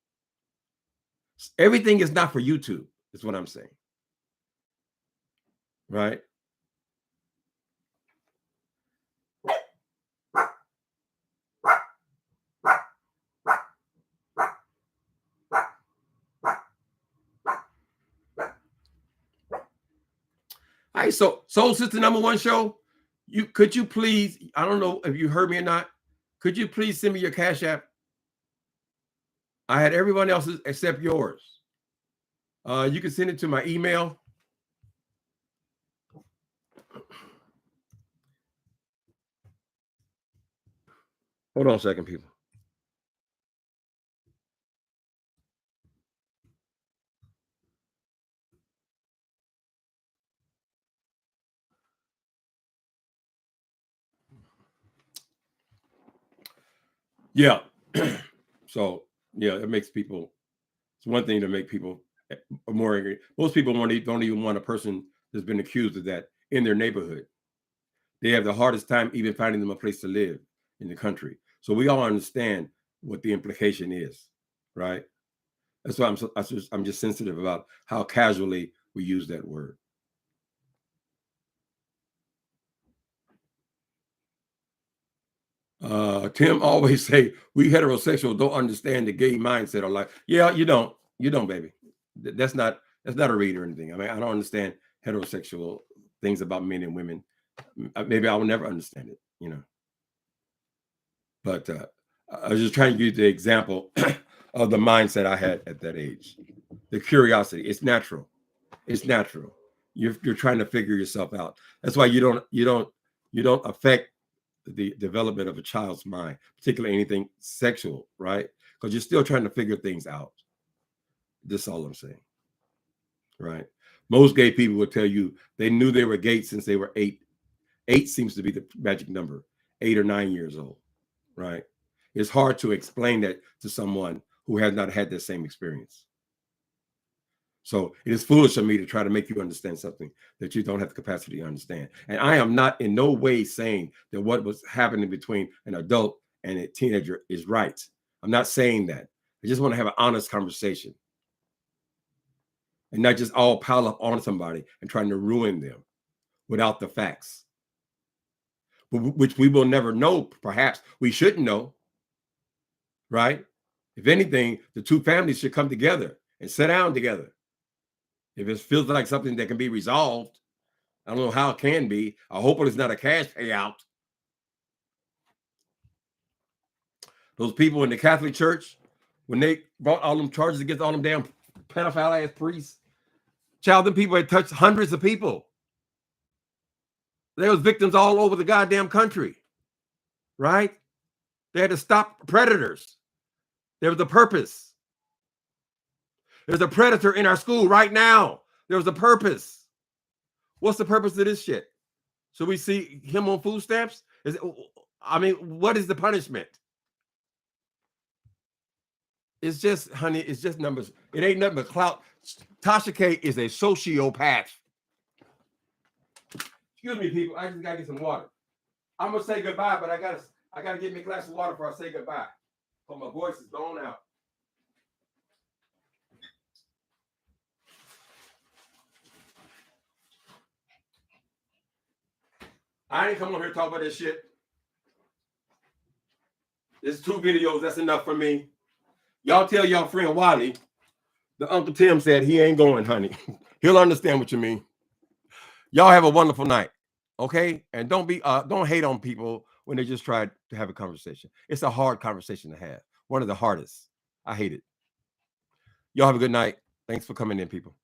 Everything is not for YouTube, is what I'm saying. Right? All right, so Soul Sister #1 show, could you please, I don't know if you heard me or not, could you please send me your Cash App? I had everyone else's except yours. You can send it to my email. Hold on a second, people. Yeah. So, yeah, it makes people, it's one thing to make people more angry. Most people don't even want a person that's been accused of that in their neighborhood. They have the hardest time even finding them a place to live in the country. So we all understand what the implication is, right? That's why I'm just sensitive about how casually we use that word. Tim always say we heterosexual don't understand the gay mindset, or like, yeah, you don't, baby. That's not a read or anything. I mean, I don't understand heterosexual things about men and women. Maybe I will never understand it, you know. But I was just trying to give you the example of the mindset I had at that age. The curiosity, it's natural. It's natural. You're trying to figure yourself out. That's why you don't affect the development of a child's mind, particularly anything sexual, right? Because you're still trying to figure things out. That's all I'm saying. Right. Most gay people will tell you they knew they were gay since they were 8. 8 seems to be the magic number. 8 or 9 years old. Right. It's hard to explain that to someone who has not had the same experience. So it is foolish of me to try to make you understand something that you don't have the capacity to understand. And I am not in no way saying that what was happening between an adult and a teenager is right. I'm not saying that. I just want to have an honest conversation and not just all pile up on somebody and trying to ruin them without the facts, which we will never know. Perhaps we shouldn't know, right? If anything, the two families should come together and sit down together. If it feels like something that can be resolved, I don't know how it can be. I hope it's not a cash payout. Those people in the Catholic Church, when they brought all them charges against all them damn pedophile ass priests, child, them people had touched hundreds of people. There was victims all over the goddamn country, right? They had to stop predators. There was a purpose. There's a predator in our school right now. There was a purpose. What's the purpose of this shit? Should we see him on food stamps? What is the punishment? It's just, honey, it's just numbers. It ain't nothing but clout. Tasha K is a sociopath. Excuse me, people. I just gotta get some water. I'm gonna say goodbye, but I gotta get me a glass of water before I say goodbye. Oh, my voice is going out. I ain't come on here to talk about this shit. There's 2 videos. That's enough for me. Y'all tell y'all friend Wiley, the Uncle Tim said he ain't going, honey. He'll understand what you mean. Y'all have a wonderful night, okay? And don't hate on people when they just try to have a conversation. It's a hard conversation to have. One of the hardest. I hate it. Y'all have a good night. Thanks for coming in, people.